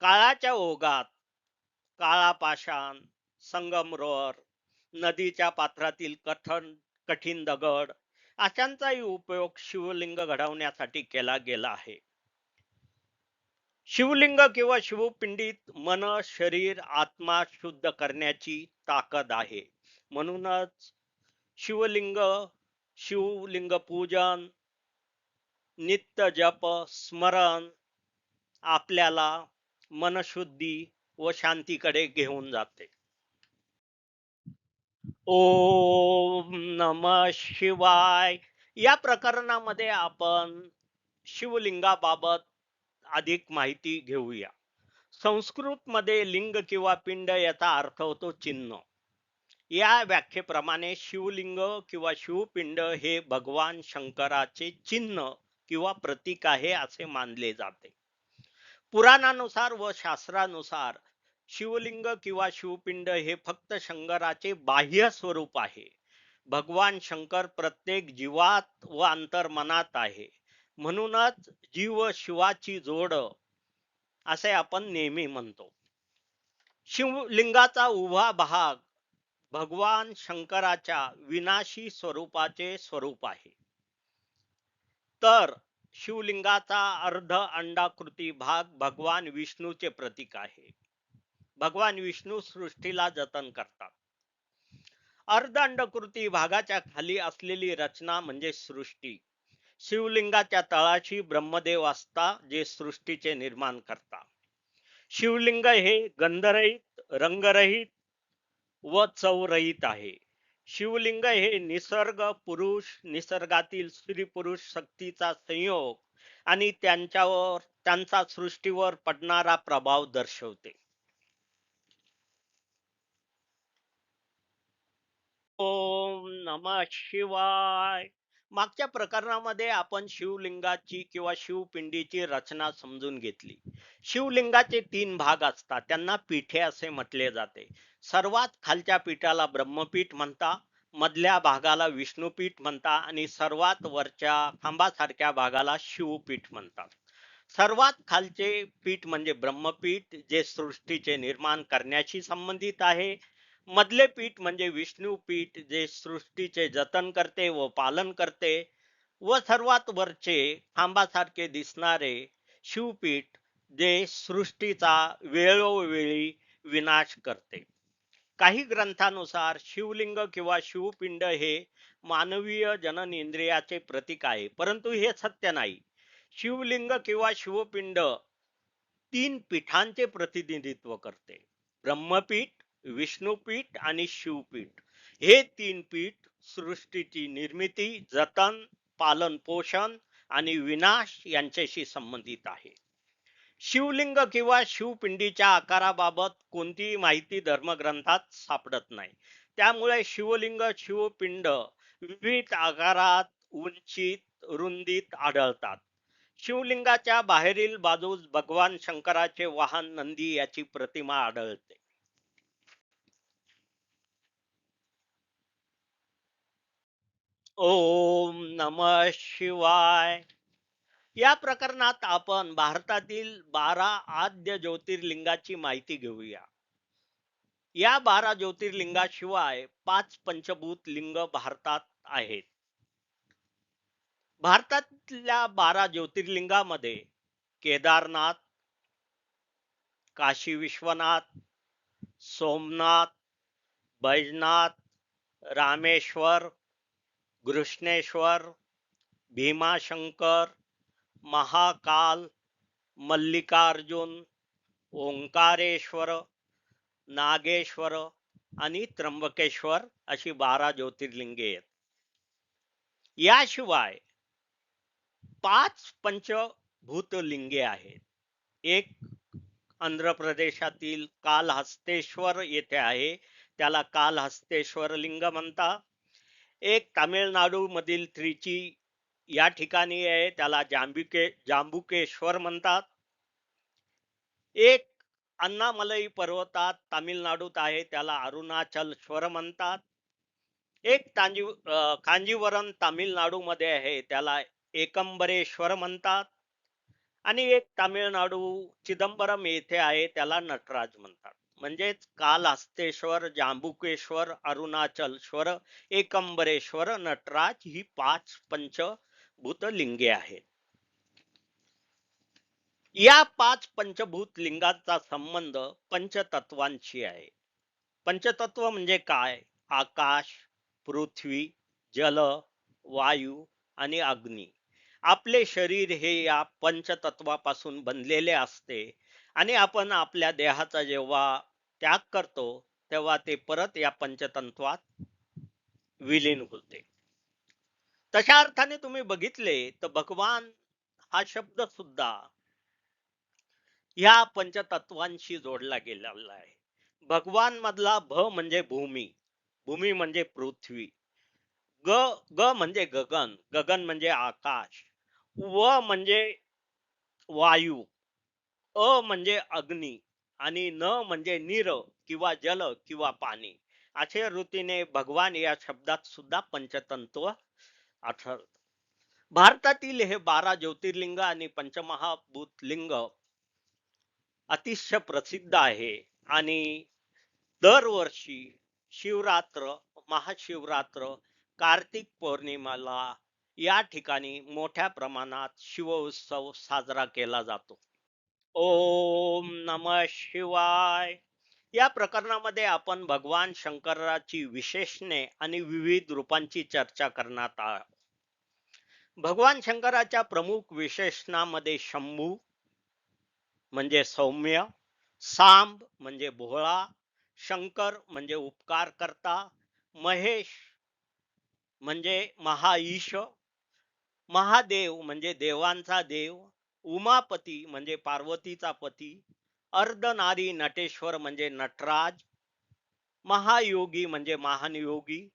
काळाच्या ओघात काळा पाषाण, संगमरवर, नदीच्या पात्रातील कठीण दगड अशांचाही उपयोग शिवलिंग घडवण्यासाठी केला गेला आहे. शिवलिंग किंवा शिवपिंडीत मन, शरीर, आत्मा शुद्ध करण्याची ताकद आहे. म्हणूनच शिवलिंग, शिवलिंग पूजन, नित्य जप, स्मरण आपल्याला मनशुद्धी व शांतीकडे घेऊन जाते. ओम नमः शिवाय. या प्रकरणामध्ये आपण शिवलिंगाबाबत अधिक माहिती घेऊया. संस्कृत मध्ये लिंग किंवा पिंड याचा अर्थ होतो चिन्ह. या व्याख्येप्रमाणे शिवलिंग किंवा शिवपिंड हे भगवान शंकराचे चिन्ह किंवा प्रतीक आहे असे मानले जाते. पुराणानुसार व शास्त्रानुसार शिवलिंग किंवा शिवपिंड हे फक्त शंकराचे बाह्य स्वरूप आहे. भगवान शंकर प्रत्येक जीवात व अंतर्मनात आहे. म्हणूनच जीव शिवाची जोड असे आपण नेहमी म्हणतो. शिवलिंगाचा उभा भाग भगवान शंकराच्या विनाशी स्वरूपाचे स्वरूप आहे, तर शिवलिंगाचा अर्ध अंडाकृती भाग भगवान विष्णूचे प्रतीक आहे. भगवान विष्णू सृष्टीला जतन करतात. अर्ध अंडकृती भागाच्या खाली असलेली रचना म्हणजे सृष्टी. शिवलिंगाच्या तळाशी ब्रह्मदेव असतात, जे सृष्टीचे निर्माण करतात. शिवलिंग हे गंधरहित, रंगरहित व चवरहित आहे. शिवलिंग हे निसर्ग पुरुष, निसर्गातील स्त्री पुरुष शक्तीचा संयोग आणि त्यांचा सृष्टीवर पडणारा प्रभाव दर्शवते. ओम नमः शिवाय. मागच्या प्रकरणामध्ये आपण शिवलिंगाची किंवा शिवपिंडीची रचना समजून घेतली. शिवलिंगाचे 3 भाग असतात, त्यांना पीठे असे म्हटले जाते. सर्वात खालच्या पीठाला ब्रह्मपीठ म्हणतात, मधल्या भागाला विष्णुपीठ म्हणतात आणि सर्वात वरच्या खांबासारख्या भागाला शिवपीठ म्हणतात. सर्वात खालचे पीठ म्हणजे ब्रह्मपीठ, जे सृष्टीचे निर्माण करण्याशी संबंधित आहे. मधले पीठ म्हणजे विष्णू पीठ, जे सृष्टीचे जतन करते व पालन करते. व सर्वात वरचे खांबासारखे दिसणारे शिवपीठ, जे सृष्टीचा वेळोवेळी विनाश करते. काही ग्रंथानुसार शिवलिंग किंवा शिवपिंड हे मानवीय जनन इंद्रियाचे प्रतीक आहे, परंतु हे सत्य नाही. शिवलिंग किंवा शिवपिंड तीन पीठांचे प्रतिनिधित्व करते: ब्रह्मपीठ, विष्णुपीठ आणि शिवपीठ. हे तीन पीठ सृष्टीची निर्मिती, जतन, पालन पोषण आणि विनाश यांच्याशी संबंधित आहे. शिवलिंग किंवा शिवपिंडीच्या आकाराबाबत कोणतीही माहिती धर्मग्रंथात सापडत नाही. त्यामुळे शिवलिंग, शिवपिंड विविध आकारात, उंचीत, रुंदीत आढळतात. शिवलिंगाच्या बाहेरील बाजूस भगवान शंकराचे वाहन नंदी याची प्रतिमा आढळते. ओम नमः शिवाय. या प्रकरणात आपण भारतातील 12 आद्य ज्योतिर्लिंगाची माहिती घेऊया. या 12 ज्योतिर्लिंगाशिवाय 5 पंचभूत लिंग भारतात आहेत. भारतातल्या 12 ज्योतिर्लिंगामध्ये केदारनाथ, काशी विश्वनाथ, सोमनाथ, बैजनाथ, रामेश्वर, घृष्णेश्वर, भीमाशंकर, महाकाल, मल्लिकार्जुन, ओंकारेश्वर, नागेश्वर आणि त्र्यंबकेश्वर अशी 12 ज्योतिर्लिंगे आहेत. याशिवाय 5 पंचभूतलिंगे आहेत. एक आंध्र प्रदेशातील कालहस्तेश्वर येथे आहे, त्याला कालहस्तेश्वर लिंग म्हणतात. एक तामिळनाडू मधील त्रिची या ठिकाणी आहे, त्याला जांबुकेश्वर म्हणतात. एक अन्नामलई पर्वतात तामिळनाडूत आहे, त्याला अरुणाचलेश्वर म्हणतात. एक कांजीवरम तामिळनाडू मध्ये आहे, त्याला एकंबरेश्वर म्हणतात. आणि एक तामिळनाडू चिदंबरम येथे आहे, त्याला नटराज म्हणतात. म्हणजेच कालहस्तेश्वर, जांबुकेश्वर, अरुणाचलेश्वर, एकंबरेश्वर, नटराज ही 5 पंचभूत लिंगे आहेत. या 5 पंचभूत लिंगाचा संबंध पंचतत्वांशी आहे. पंचतत्व म्हणजे काय? आकाश, पृथ्वी, जल, वायू आणि अग्नी. आपले शरीर हे या पंचतत्वापासून बनलेले असते आणि आपण आपल्या देहाचा जेव्हा त्याग करतो तेव्हा ते परत या पंचतत्वात विलीन होते. तशा अर्थाने तुम्ही बघितले तर भगवान हा शब्द सुद्धा या पंचतत्वांशी जोडला गेलेला आहे. भगवान मधला भ म्हणजे भूमी, भूमी म्हणजे पृथ्वी, ग ग म्हणजे गगन, गगन म्हणजे आकाश, व म्हणजे वायू, अ म्हणजे अग्नी आणि न म्हणजे नीर किंवा जल किंवा पाणी. अशा रीतीने भगवान या शब्दात सुद्धा पंचतत्व आढळतात. भारतातील हे 12 ज्योतिर्लिंग आणि पंचमहाभूत लिंग अतिशय प्रसिद्ध आहे आणि दरवर्षी शिवरात्र, महाशिवरात्र, कार्तिक पौर्णिमेला या ठिकाणी मोठ्या प्रमाणात शिव उत्सव साजरा केला जातो. ओम नमः शिवाय. या प्रकरणामध्ये आपण भगवान शंकराची विशेषणे आणि विविध रूपांची चर्चा करणार आहोत. भगवान शंकराच्या प्रमुख विशेषणामध्ये शंभू म्हणजे सौम्य, सांब म्हणजे भोळा, शंकर म्हणजे उपकार करता, महेश म्हणजे महाईश, महादेव म्हणजे देवांचा देव, उमापती म्हणजे पार्वतीचा पती, अर्धनारी नटेश्वर म्हणजे नटराज, महायोगी म्हणजे महान योगी,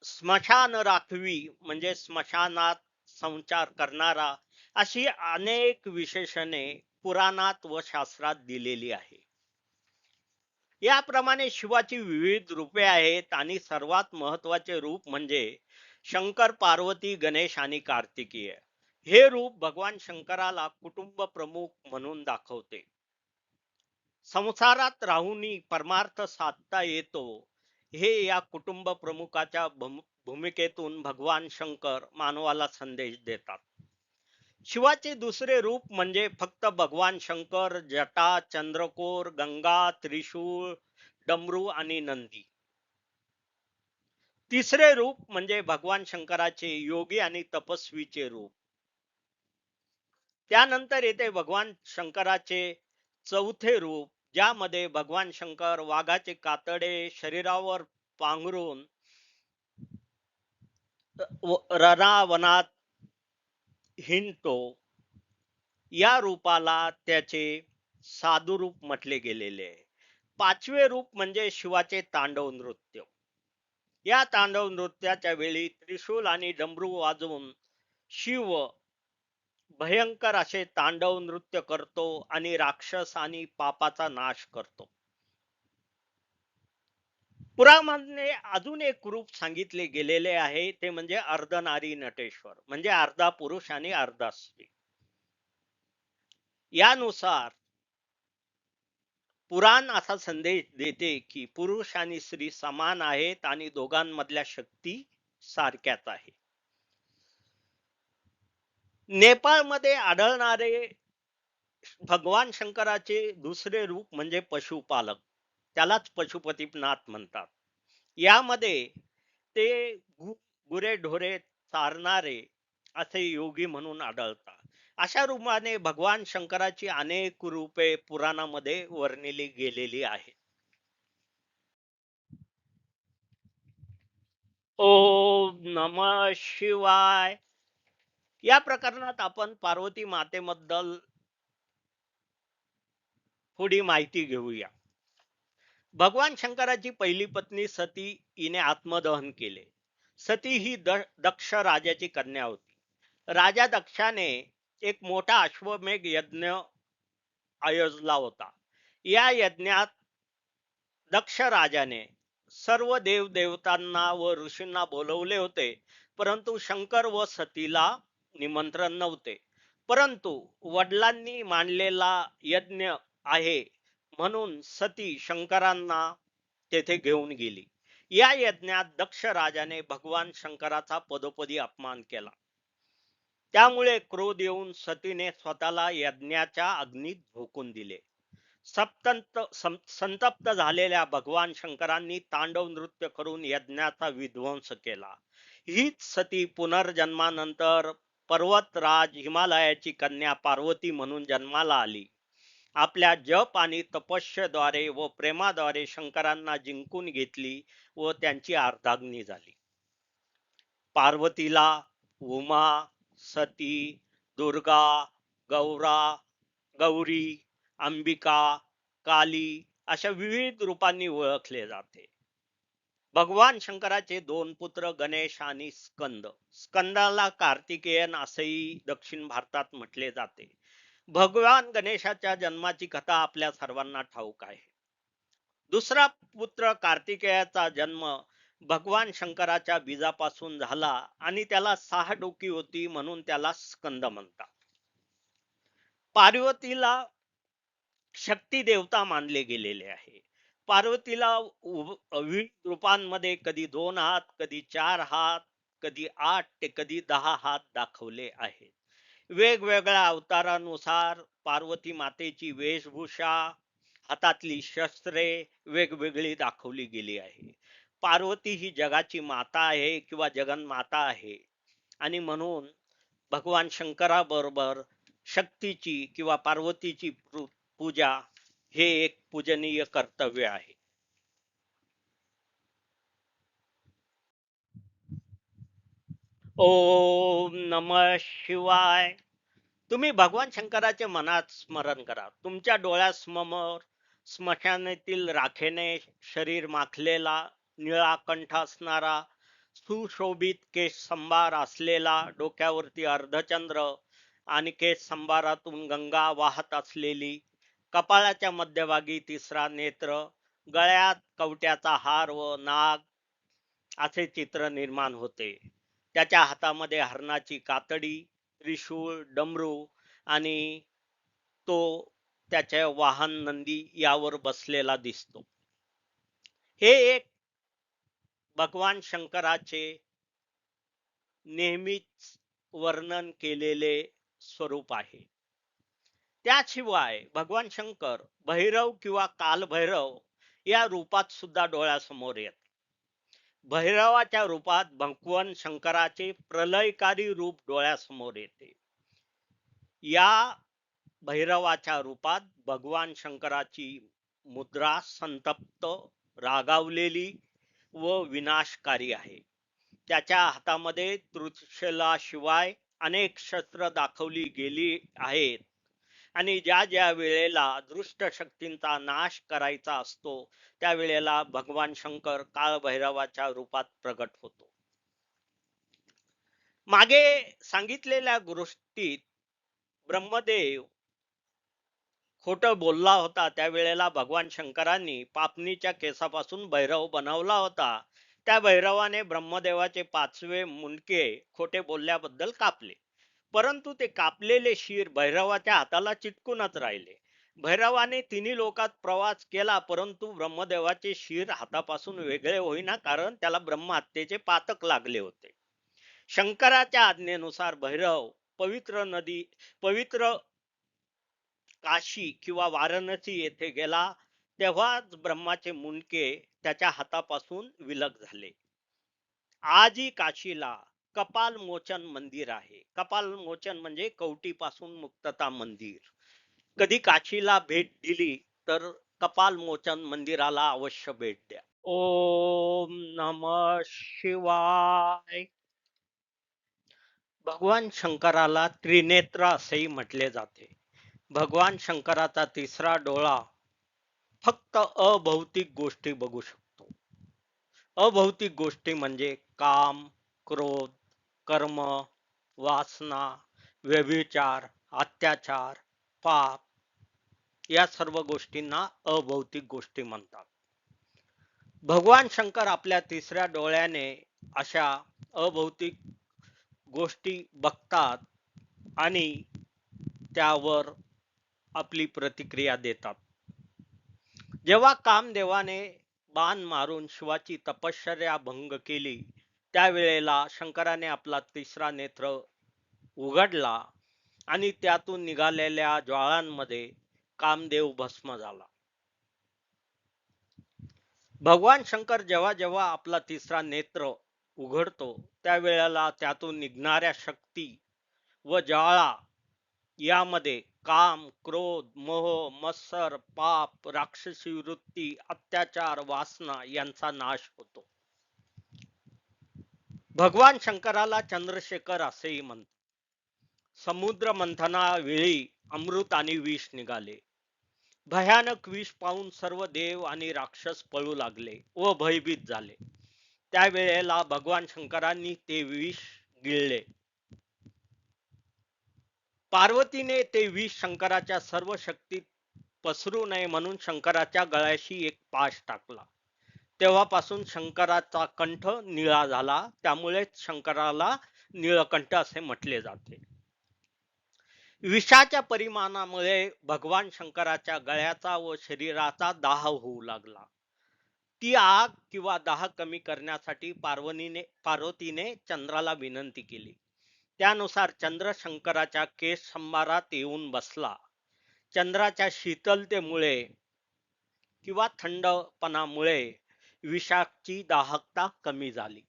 स्मशान राखवी म्हणजे स्मशानात संचार करणारा, अशी अनेक विशेषणे पुराणात व शास्त्रात दिलेली आहे. याप्रमाणे शिवाची विविध रूपे आहेत आणि सर्वात महत्वाचे रूप म्हणजे शंकर, पार्वती, गणेश आणि कार्तिकेय. हे रूप भगवान शंकराला कुटुंब प्रमुख म्हणून दाखवते. संसारात राहूनही परमार्थ साधता येतो, हे या कुटुंब प्रमुखाच्या भूमिकेतून भगवान शंकर मानवाला संदेश देतात. शिवाचे दुसरे रूप म्हणजे फक्त भगवान शंकर, जटा, चंद्रकोर, गंगा, त्रिशूळ, डमरू आणि नंदी. तिसरे रूप म्हणजे भगवान शंकराचे योगी आणि तपस्वीचे रूप. त्यानंतर येते भगवान शंकराचे चौथे रूप, ज्यामध्ये भगवान शंकर वाघाचे कातडे शरीरावर पांघरून रणावनात हिंडतो. या रूपाला त्याचे साधुरूप म्हटले गेलेले आहे. पाचवे रूप म्हणजे शिवाचे तांडव नृत्य. या तांडव नृत्याच्या वेळी त्रिशूल आणि डमरू वाजवून शिव भयंकर असे तांडव नृत्य करतो आणि राक्षस आणि पापाचा नाश करतो. पुराणामध्ये अजून एक रूप सांगितले गेलेले आहे, ते म्हणजे अर्धनारी नटेश्वर, म्हणजे अर्धा पुरुष आणि अर्धा स्त्री. यानुसार पुराण असा संदेश देते की पुरुष आणि स्त्री समान आहेत आणि दोघांमधल्या शक्ती सारख्याच आहेत. नेपाळमध्ये आढळणारे भगवान शंकराचे दुसरे रूप म्हणजे पशुपालक, त्यालाच पशुपतीनाथ म्हणतात. यामध्ये ते गुरेढोरे चारणारे असे योगी म्हणून आढळतात. अशा रूपाने भगवान शंकराची अनेक रूपे पुराणामध्ये वर्णिली गेलेली आहेत. ओम नमः शिवाय. या प्रकरणात आपण पार्वती मातेबद्दल थोडी माहिती घेऊया. भगवान शंकराची पहिली पत्नी सती हिने आत्मदहन केले. सती ही दक्ष राजाची कन्या होती. राजा दक्षाने एक मोठा अश्वमेघ यज्ञ आयोजला होता. या यज्ञात दक्ष राजाने सर्व देवदेवतांना व ऋषींना बोलवले होते, परंतु शंकर व सतीला निमंत्रण नव्हते. परंतु वडिलांनी मांडलेला यज्ञ आहे म्हणून सती शंकरांना तेथे घेऊन गेली. या यज्ञात दक्ष राजाने भगवान शंकराचा पदोपदी अपमान केला. त्यामुळे क्रोध येऊन सतीने स्वतःला यज्ञाच्या अग्नीत झोकून दिले. संतप्त झालेल्या भगवान शंकरांनी तांडव नृत्य करून यज्ञाचा विध्वंस केला. हीच सती पुनर्जन्मानंतर पर्वतराज हिमालयाची कन्या पार्वती म्हणून जन्माला आली. आपल्या जप आणि तपस्येद्वारे व प्रेमाद्वारे शंकरांना जिंकून घेतली व त्यांची अर्धांगिनी झाली. पार्वतीला उमा, सती, दुर्गा, गौरी, अंबिका, काली अशा विविध रूपांनी ओळखले जाते. भगवान शंकराचे दोन पुत्र गणेश आणि स्कंद. स्कंदाला कार्तिकेयन असेही दक्षिण भारतात म्हटले जाते. भगवान गणेशाच्या जन्माची कथा आपल्या सर्वांना ठाऊक आहे. दुसरा पुत्र कार्तिकेयाचा जन्म भगवान शंकराच्या बीजापासून झाला आणि त्याला 6 डोकी होती म्हणून त्याला स्कंद म्हणतात. पार्वतीला शक्ती देवता मानले गेलेले आहे. पार्वतीला विविध रूपांमध्ये कधी 2 हात, कधी 4 हात, कधी 8 ते कधी 10 हात दाखवले आहेत. वेगवेगळ्या अवतारानुसार पार्वती मातेची वेशभूषा, हातातली शस्त्रे वेगवेगळी दाखवली गेली आहे. पार्वती ही जगाची माता आहे किंवा जगन्माता आहे आणि म्हणून भगवान शंकराबरोबर शक्तीची किंवा पार्वतीची पूजा हे एक पूजनीय कर्तव्य आहे. ओम नमः शिवाय. तुम्ही भगवान शंकराचे मनात स्मरण करा. तुमच्या डोळ्यासमोर स्मशानातील राखेने शरीर माखलेला, निळा कंठ असणारा, सुशोभित केश संभार असलेला, डोक्यावरती अर्धचंद्र आणि केश संभारातून गंगा वाहत असलेली, कपाळाच्या मध्यभागी तिसरा नेत्र, गळ्यात कवट्याचा हार व नाग असे चित्र निर्माण होते. त्याच्या हातामध्ये हरणाची कातडी, त्रिशूळ, डमरू आणि तो त्याच्या वाहन नंदी यावर बसलेला दिसतो. हे एक भगवान शंकराचे नेहमीच वर्णन केलेले स्वरूप आहे. त्याशिवाय भगवान शंकर भैरव किंवा कालभैरव या रूपात सुद्धा डोळ्यासमोर येतात. भैरवाच्या रूपात भगवान शंकराचे प्रलयकारी रूप डोळ्यासमोर येते. या भैरवाच्या रूपात भगवान शंकराची मुद्रा संतप्त, रागावलेली व विनाशकारी आहे. त्याच्या हातामध्ये त्रिशूलाशिवाय अनेक शस्त्र दाखवली गेली आहेत आणि ज्या ज्या वेळेला दृष्ट शक्तींचा नाश करायचा असतो त्या वेळेला भगवान शंकर काळभैरवाच्या रूपात प्रगट होतो. मागे सांगितलेल्या गोष्टीत ब्रह्मदेव खोटं बोलला होता, त्यावेळेला भगवान शंकरांनी पापणीच्या केसापासून भैरव बनवला होता. त्या भैरवाने ब्रह्मदेवाचे 5वे मुंडके खोटे बोलल्याबद्दल कापले, परंतु ते कापलेले शीर भैरवाच्या हाताला चिटकूनच राहिले. भैरवाने तिन्ही लोकात प्रवास केला, परंतु ब्रह्मदेवाचे शीर हातापासून वेगळे होईना, कारण त्याला ब्रह्महत्येचे पातक लागले होते. शंकराच्या आज्ञेनुसार भैरव पवित्र काशी किंवा वाराणसी येथे गेला, तेव्हाच ब्रह्माचे मुंडके त्याच्या हातापासून विलग झाले. आजही काशीला कपाल मोचन मंदिर आहे. कपाल मोचन म्हणजे कवटीपासून मुक्तता मंदिर. कधी काशीला भेट दिली तर कपाल मोचन मंदिराला अवश्य भेट द्या. ओम नमः शिवाय. भगवान शंकराला त्रिनेत्र असेही म्हटले जाते. भगवान शंकराचा तिसरा डोळा फक्त अभौतिक गोष्टी बघू शकतो. अभौतिक गोष्टी म्हणजे काम, क्रोध, कर्म, वासना, व्यभिचार, अत्याचार, पाप या सर्व गोष्टींना अभौतिक गोष्टी म्हणतात. भगवान शंकर आपल्या तिसऱ्या डोळ्याने अशा अभौतिक गोष्टी बघतात आणि त्यावर आपली प्रतिक्रिया देतात. जेव्हा कामदेवाने बाण मारून शिवाची तपश्चर्या भंग केली, त्यावेळेला शंकराने आपला तिसरा नेत्र उघडला आणि त्यातून निघालेल्या ज्वाळांमध्ये कामदेव भस्म झाला. भगवान शंकर जेव्हा जेव्हा आपला तिसरा नेत्र उघडतो त्यावेळेला त्यातून निघणाऱ्या शक्ती व ज्वाळा यामध्ये काम, क्रोध, मोह, मत्सर, पाप, राक्षसी वृत्ती, अत्याचार, वासना यांचा नाश होतो. भगवान शंकराला चंद्रशेखर असेही म्हणतात. समुद्र मंथनावेळी अमृत आणि विष निघाले. भयानक विष पाहून सर्व देव आणि राक्षस पळू लागले व भयभीत झाले. त्यावेळेला भगवान शंकरांनी ते विष गिळले. पार्वतीने ते विष शंकराच्या सर्व शक्तीत पसरू नये म्हणून शंकराच्या गळ्याशी एक पाश टाकला. तेव्हापासून शंकराचा कंठ निळा झाला, त्यामुळे शंकराला निळकंठ असे म्हटले जाते. विषाच्या परिमाणामुळे भगवान शंकराच्या गळ्याचा व शरीराचा दाह होऊ लागला. ती आग किंवा दाह कमी करण्यासाठी पार्वतीने चंद्राला विनंती केली. त्यानुसार चंद्र शंकराच्या केस संभारात येऊन बसला. चंद्राच्या शीतलतेमुळे किंवा थंडपणामुळे विषाची दाहकता कमी झाली.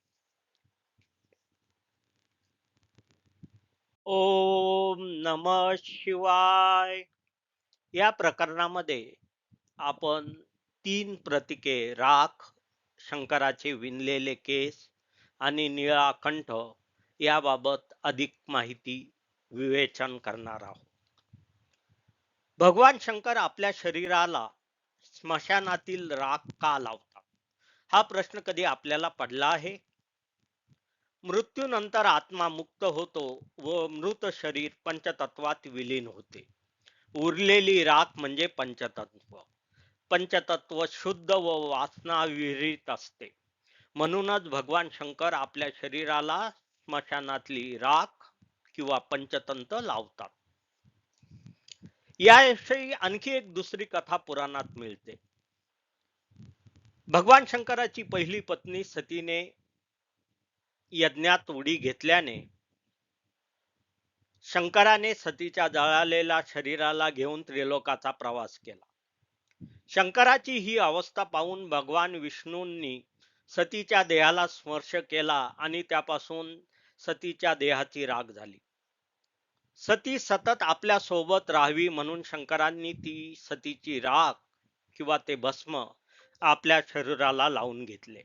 ओम नमः शिवाय. या प्रकरणामध्ये आपण 3 प्रतीके राख, शंकराचे विणलेले केस आणि निळा कंठ याबाबत अधिक माहिती विवेचन करणार आहोत. भगवान शंकर आपल्या शरीराला स्मशानातील राख का लावतात, हा प्रश्न कधी आपल्याला पडला आहे? मृत्यूनंतर आत्मा मुक्त होतो व मृत शरीर पंचतत्वात विलीन होते. उरलेली राख म्हणजे पंचतत्व. पंचतत्व शुद्ध व वासना विरहित असते. म्हणूनच भगवान शंकर आपल्या शरीराला स्मशानातली राख किंवा पंचतंत्र लावतात. याविषयी आणखी एक दुसरी कथा पुराणात मिळते. भगवान शंकराची पहिली पत्नी सतीने यज्ञात उडी घेतल्याने शंकराने सतीच्या जळालेल्या शरीराला घेऊन त्रिलोकाचा प्रवास केला. शंकराची ही अवस्था पाहून भगवान विष्णूंनी सतीच्या देहाला स्पर्श केला आणि त्यापासून सतीच्या देहाची राख झाली. सती सतत आपल्या सोबत राहावी म्हणून शंकरांनी ती सतीची राख किंवा ते भस्म आपल्या शरीराला लावून घेतले.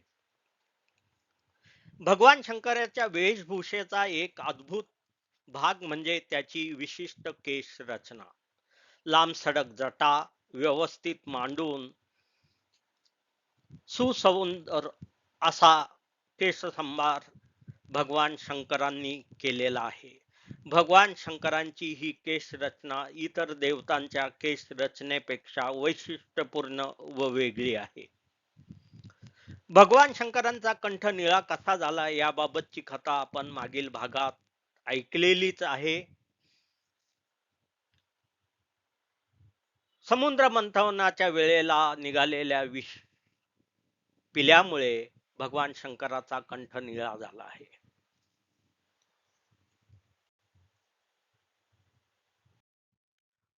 भगवान शंकराच्या वेशभूषेचा एक अद्भुत भाग म्हणजे त्याची विशिष्ट केश रचना. लांबसडक जटा व्यवस्थित मांडून सुसौंदर असा केशसंभार भगवान शंकरांनी केलेला आहे. भगवान शंकरांची ही केश रचना इतर देवतांच्या केश रचनेपेक्षा वैशिष्ट्यपूर्ण व वेगळी आहे. भगवान शंकरांचा कंठ निळा कसा झाला याबाबतची कथा आपण मागील भागात ऐकलेलीच आहे. समुद्र मंथनाच्या वेळेला निघालेल्या विष पिल्यामुळे भगवान शंकराचा कंठ निळा झाला आहे.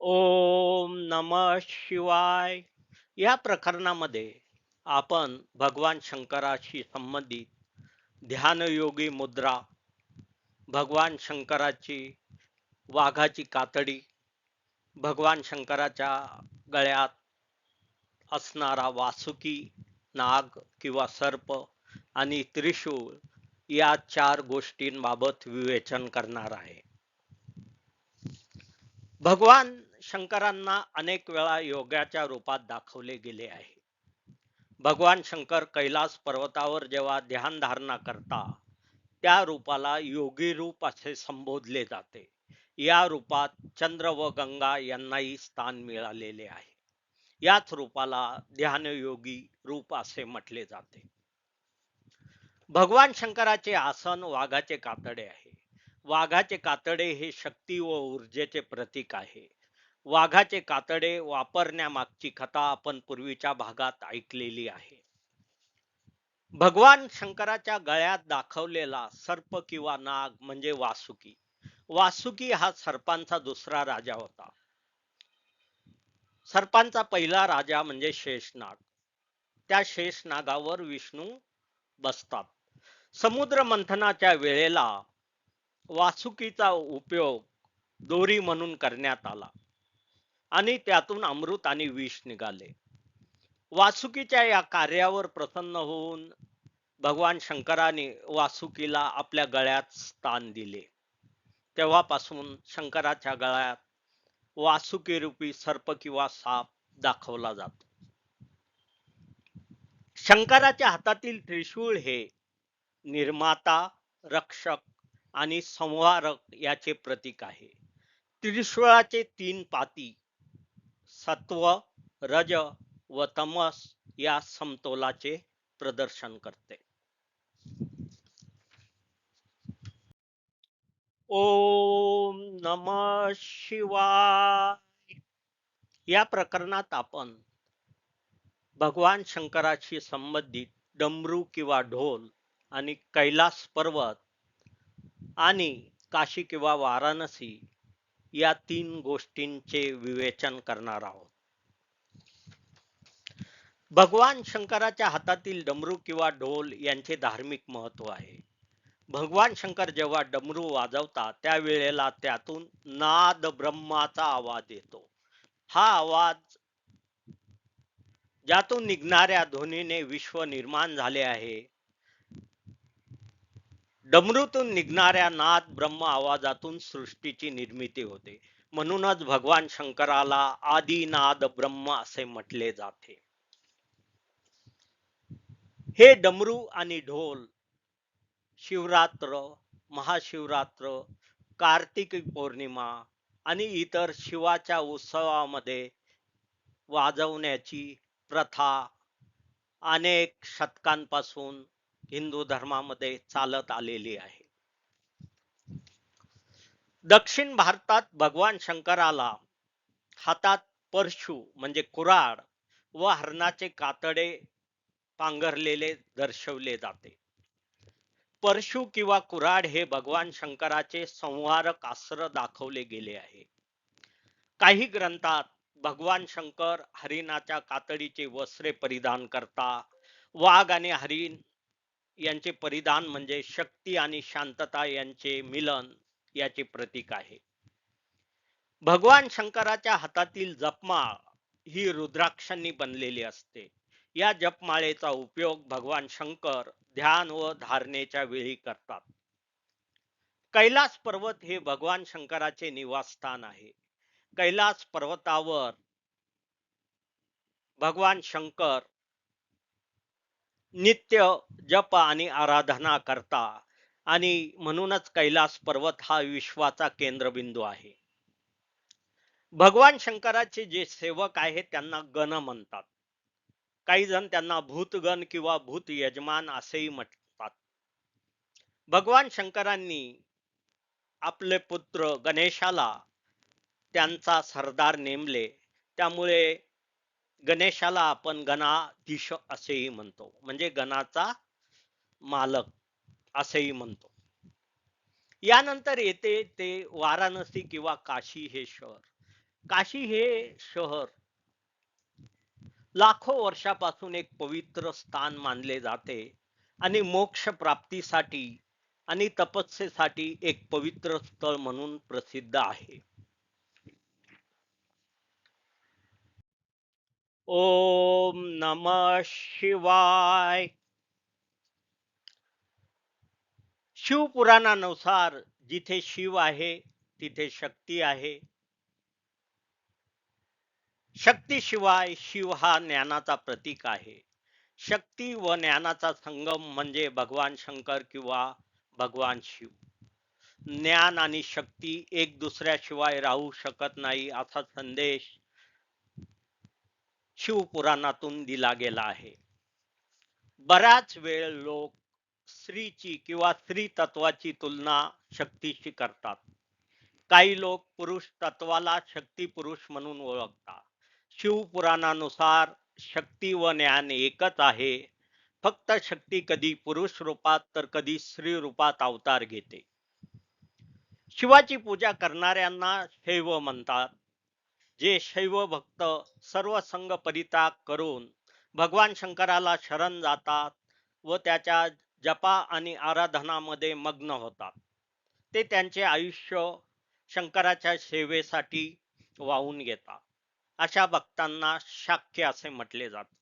ओम नमः शिवाय. या प्रकरणामध्ये आपण भगवान शंकराशी संबंधित ध्यानयोगी मुद्रा, भगवान शंकराची वाघाची कातडी, भगवान शंकराच्या गळ्यात असणारा वासुकी नाग किंवा सर्प आणि त्रिशूळ या 4 गोष्टींबाबत विवेचन करणार आहे. भगवान शंकरांना अनेक वेळा योगाच्या रूपात दाखवले गेले आहे. भगवान शंकर कैलास पर्वतावर जेव्हा ध्यान धारणा करता त्या रूपाला योगी रूप असे संबोधले जाते. या रूपात चंद्र व गंगा यांनाही स्थान मिळालेले आहे. याच रूपाला ध्यानयोगी रूप असे म्हटले जाते. भगवान शंकराचे आसन वाघाचे कातडे आहे. वाघाचे कातडे हे शक्ती व ऊर्जेचे प्रतीक आहे. वाघाचे कातडे वापरण्यामागची कथा आपण पूर्वीच्या भागात ऐकलेली आहे. भगवान शंकराच्या गळ्यात दाखवलेला सर्प किंवा नाग म्हणजे वासुकी. वासुकी हा सर्पांचा दुसरा राजा होता. सर्पांचा पहिला राजा म्हणजे शेषनाग. त्या शेषनागावर विष्णू बसतात. समुद्र मंथनाच्या वेळेला वासुकीचा उपयोग दोरी म्हणून करण्यात आला आणि त्यातून अमृत आणि विष निघाले. वासुकीच्या या कार्यावर प्रसन्न होऊन भगवान शंकराने वासुकीला आपल्या गळ्यात स्थान दिले. तेव्हापासून शंकराच्या गळ्यात वासुकी रूपी सर्प किंवा साप दाखवला जातो. शंकराच्या हातातील त्रिशूळ हे निर्माता, रक्षक आणि संहारक याचे प्रतीक आहे. त्रिशूळाचे 3 पाती सत्व, रज व तमस या समतोलाचे प्रदर्शन करते. ओम नमः शिवाय. या प्रकरणात आपण भगवान शंकराशी संबंधित डमरू किंवा ढोल आणि कैलास पर्वत आणि काशी किंवा वाराणसी या 3 गोष्टींचे विवेचन करणार आहोत. भगवान शंकराच्या हातातील डमरू किंवा ढोल यांचे धार्मिक महत्व आहे. भगवान शंकर जेव्हा डमरू वाजवतात त्यावेळेला त्यातून नाद ब्रह्माचा आवाज येतो. हा आवाज ज्यातून निघणाऱ्या ध्वनीने विश्व निर्माण झाले आहे. डमरूतून निघणाऱ्या नाद ब्रह्म आवाजातून सृष्टीची निर्मिती होते. म्हणूनच भगवान शंकराला आदिनाद ब्रह्म असे म्हटले जाते. हे डमरू आणि ढोल शिवरात्र, महाशिवरात्र, कार्तिकी पौर्णिमा आणि इतर शिवाच्या उत्सवामध्ये वाजवण्याची प्रथा अनेक शतकांपासून हिंदू धर्मामध्ये चालत आलेली आहे. दक्षिण भारतात भगवान शंकराला हातात परशु म्हणजे कुऱ्हाड व हरणाचे कातडे पांघरलेले दर्शवले जाते. परशु किंवा कुऱ्हाड हे भगवान शंकराचे संहारक अस्त्र दाखवले गेले आहे. काही ग्रंथात भगवान शंकर हरिणाच्या कातडीचे वस्त्रे परिधान करता. वाघ आणि हरिण यांचे परिधान म्हणजे शक्ती आणि शांतता यांचे मिलन याचे प्रतीक आहे. भगवान शंकराच्या हातातील जपमाळ ही रुद्राक्षांनी बनलेली असते. या जपमाळेचा उपयोग भगवान शंकर ध्यान व धारणेच्या वेळी करतात. कैलास पर्वत हे भगवान शंकराचे निवासस्थान आहे. कैलास पर्वतावर भगवान शंकर नित्य जप आणि आराधना करता आणि म्हणूनच कैलास पर्वत हा विश्वाचा केंद्रबिंदू आहे. भगवान शंकराचे जे सेवक आहेत त्यांना गण म्हणतात. काही जण त्यांना भूतगण किंवा भूत यजमान असेही म्हणतात. भगवान शंकरांनी आपले पुत्र गणेशाला त्यांचा सरदार नेमले, त्यामुळे गणेशाला आपण गणाधीश असेही म्हणतो, म्हणजे गणाचा मालक असेही म्हणतो. यानंतर येते ते वाराणसी किंवा काशी हे शहर. काशी हे शहर लाखो वर्षापासून एक पवित्र स्थान मानले जाते आणि मोक्ष प्राप्तीसाठी आणि तपस्येसाठी एक पवित्र स्थळ म्हणून प्रसिद्ध आहे. ओम नमः शिवाय. शिवपुराणानुसार जिथे शिव आहे तिथे शक्ती आहे. शक्तीशिवाय शिव हा ज्ञानाचा प्रतीक आहे. शक्ती व ज्ञानाचा संगम म्हणजे भगवान शंकर किंवा भगवान शिव. ज्ञान आणि शक्ती एक दुसऱ्याशिवाय राहू शकत नाही असा संदेश शिवपुराणातून दिला गेला आहे. बराच वेळ लोक स्त्रीची किंवा स्त्री तत्वाची तुलना शक्तीशी करतात. काही लोक पुरुष तत्वाला शक्ती पुरुष म्हणून ओळखतात. शिवपुराणानुसार शक्ती व ज्ञान एकच आहे. फक्त शक्ती कधी पुरुष रूपात तर कधी स्त्री रूपात अवतार घेते. शिवाची पूजा करणाऱ्यांना शैव म्हणतात. जे शैव भक्त सर्व संग परित्याग करून भगवान शंकराला शरण जातात व त्याच्या जपा आणि आराधनामध्ये मग्न होतात, ते त्यांचे आयुष्य शंकराच्या सेवेसाठी वाहून घेतात. अशा भक्तांना शाक्य असे म्हटले जाते.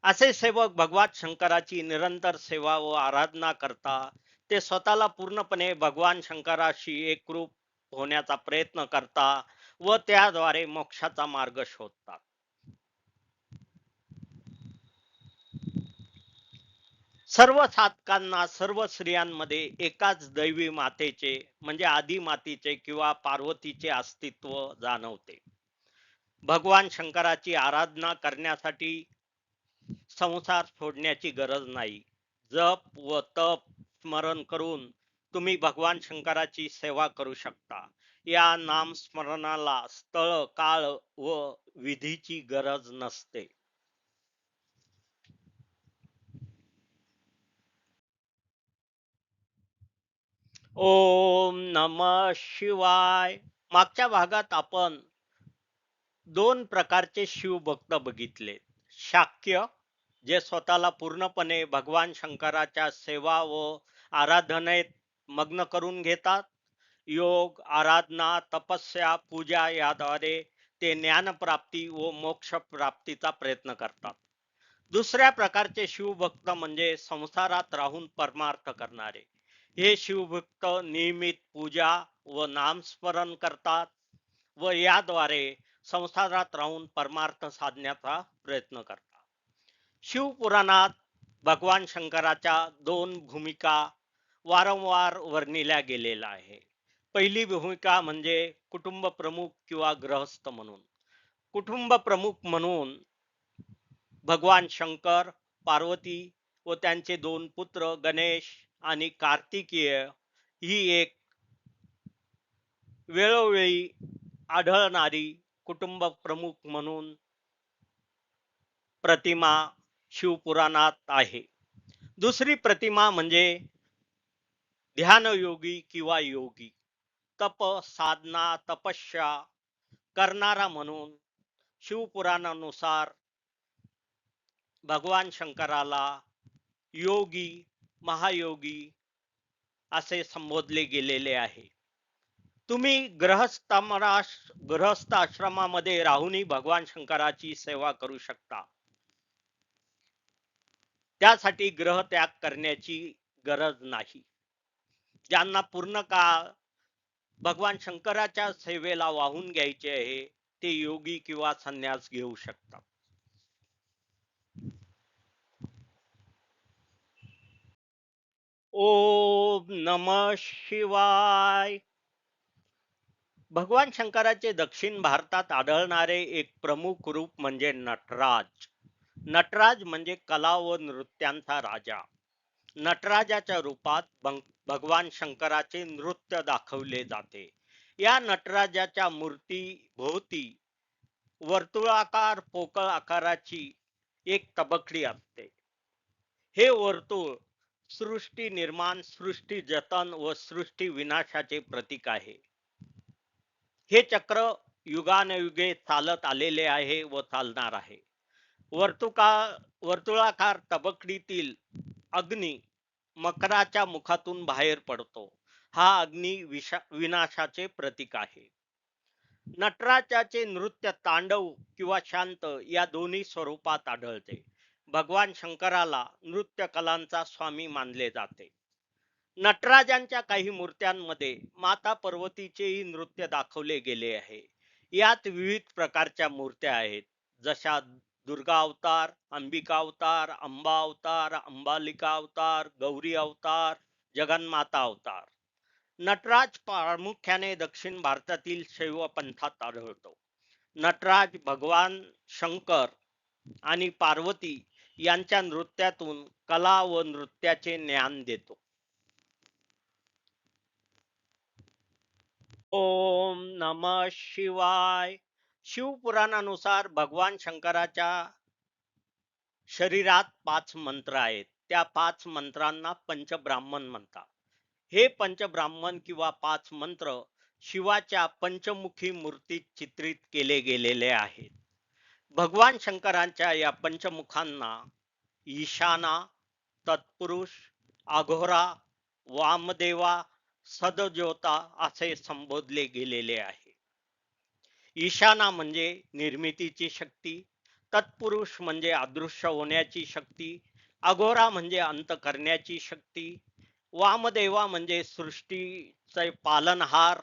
असे सेवक भगवान शंकराची निरंतर सेवा व आराधना करता. ते स्वतःला पूर्णपणे भगवान शंकराशी एकरूप होण्याचा प्रयत्न करता व त्याद्वारे मोक्षाचा मार्ग शोधतात. सर्व साधकांना सर्व स्त्रियांमध्ये एकाच दैवी मातेचे म्हणजे आदी मातेचे किंवा पार्वतीचे अस्तित्व जाणवते. भगवान शंकराची आराधना करण्यासाठी संसार सोडण्याची गरज नाही. जप व तप स्मरण करून तुम्ही भगवान शंकराची सेवा करू शकता. या नाम स्मरणाला स्थळ काळ व विधीची गरज नसते. ओम नमः शिवाय. मागच्या भागात आपण दोन प्रकारचे शिवभक्त बघितले. शाक्य जे स्वतःला पूर्णपणे भगवान शंकराच्या सेवा व आराधनेत मग्न करून घेतात. योग आराधना तपस्या पूजा याद्वारे ते ज्ञानप्राप्ती व मोक्ष प्राप्तीचा प्रयत्न करतात. दुसऱ्या प्रकारचे शिवभक्त म्हणजे संसारात राहून परमार्थ करणारे. हे शिवभक्त नियमित पूजा व नामस्मरण करतात व याद्वारे संसारात राहून परमार्थ साधण्याचा प्रयत्न करतात. शिवपुराणात भगवान शंकराच्या दोन भूमिका वारंवार वर्णिल्या गेलेल्या आहे. पहिली भूमिका म्हणजे कुटुंब प्रमुख किंवा गृहस्थ म्हणून. कुटुंब प्रमुख म्हणून भगवान शंकर, पार्वती व त्यांचे दोन पुत्र गणेश आणि कार्तिकेय ही एक वेळोवेळी आढळणारी कुटुंब प्रमुख म्हणून प्रतिमा शिवपुराणात आहे. दुसरी प्रतिमा म्हणजे ध्यानयोगी किंवा योगी, तप साधना तपस्या करणारा म्हणून शिवपुराणानुसार भगवान शंकराला योगी, महायोगी असे संबोधले गेलेले आहे. तुम्ही गृहस्थ आश्रमामध्ये राहूनही भगवान शंकराची सेवा करू शकता. त्यासाठी ग्रह त्याग करण्याची गरज नाही. ज्यांना पूर्ण काळ भगवान शंकराच्या सेवेला वाहून घ्यायचे आहे ते योगी किंवा संन्यास घेऊ शकतात. ओम नमः शिवाय. भगवान शंकराचे दक्षिण भारतात आढळणारे एक प्रमुख रूप म्हणजे नटराज. नटराज म्हणजे कला व नृत्यांचा राजा. नटराजाच्या रूपात भगवान शंकराचे नृत्य दाखवले जाते. या नटराजाच्या मूर्ती भोवती वर्तुळाकार पोकळ आकाराची एक तबकडी असते. हे वर्तुळ सृष्टी निर्माण, सृष्टी जतन व सृष्टी विनाशाचे प्रतीक आहे. हे चक्र युगानयुगे चालत आलेले आहे व चालणार आहे. वर्तुळाकार तबकडीतील अग्नी मकराच्या मुखातून बाहेर पडतो. हा अग्नी विनाशाचे प्रतीक आहे. नटराजाचे नृत्य तांडव किंवा शांत या दोन्ही स्वरूपात आढळते. भगवान शंकराला नृत्य कलांचा स्वामी मानले जाते. नटराजांच्या काही मूर्त्यांमध्ये माता पार्वतीचेही नृत्य दाखवले गेले आहे. यात विविध प्रकारच्या मूर्त्या आहेत, जशा दुर्गा अवतार, अंबिका अवतार, अंबा अवतार, अंबालिका अवतार, गौरी अवतार, जगन्माता अवतार. नटराज प्रामुख्याने दक्षिण भारतातील शैव पंथात आढळतो. नटराज भगवान शंकर आणि पार्वती यांच्या नृत्यातून कला व नृत्याचे ज्ञान देतो. ओम नमः शिवाय. शिवपुराणानुसार भगवान शंकराच्या शरीरात 5 मंत्र आहेत. त्या 5 मंत्रांना पंचब्राह्मण म्हणतात. हे पंचब्राह्मण किंवा 5 मंत्र शिवाच्या पंचमुखी मूर्तीत चित्रित केले गेलेले आहेत. भगवान शंकरांच्या या पंचमुखांना ईशाना, तत्पुरुष, अघोरा, वामदेवा, सदज्योता असे संबोधले गेलेले आहे. ईशाना म्हणजे निर्मितीची शक्ती, तत्पुरुष म्हणजे अदृश्य होण्याची शक्ती, अघोरा म्हणजे अंत करण्याची शक्ती, वामदेवा म्हणजे सृष्टीचे पालनहार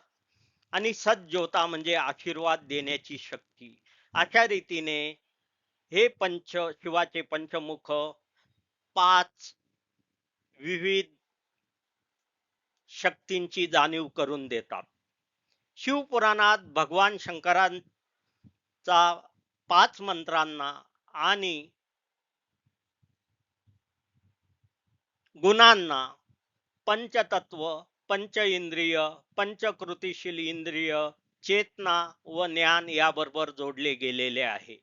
आणि सज्जोता म्हणजे आशीर्वाद देण्याची शक्ती. अशा रीतीने हे शिवाचे पंचमुख 5 विविध शक्तींची जाणीव करून देतात. शिवपुराणात भगवान शंकरांचा 5 मंत्रांना आणि गुणांना पंचतत्व, पंच इंद्रिय, पंचकृतीशील इंद्रिय, चेतना व ज्ञान याबरोबर जोडले गेलेले आहे.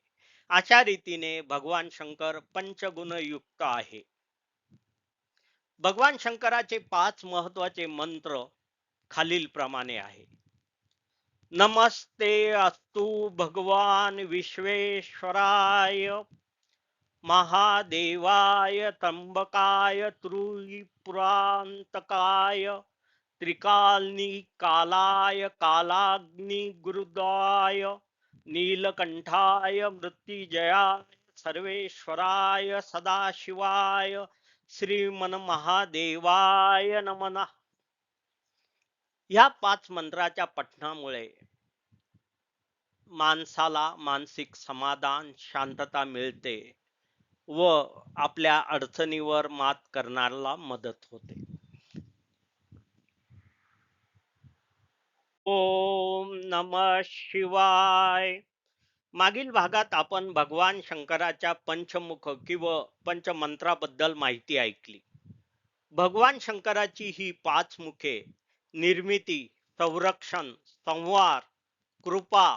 अशा रीतीने भगवान शंकर पंचगुण युक्त आहे. भगवान शंकराचे 5 महत्वाचे मंत्र खालील प्रमाणे आहे. नमस्ते अस्तु भगवान विश्वेश्वराय महादेवाय त्र्यंबकाय त्रिपुरांतकाय त्रिकालनी कालाय कालाग्नि गुरुदाय नीलकंठाय मृत्युंजयाय सर्वेश्वराय सदाशिवाय श्रीमन महादेवाय नमः. या 5 मंत्राच्या पठणामुळे माणसाला मानसिक समाधान, शांतता मिळते व आपल्या अडचणीवर मात करण्याला मदत होते. ओम नमः शिवाय. मागील भागात आपण भगवान शंकराच्या पंचमुख किंवा पंचमंत्राबद्दल माहिती ऐकली. भगवान शंकराची ही 5 मुखे निर्मिती, संरक्षण, संवार, कृपा,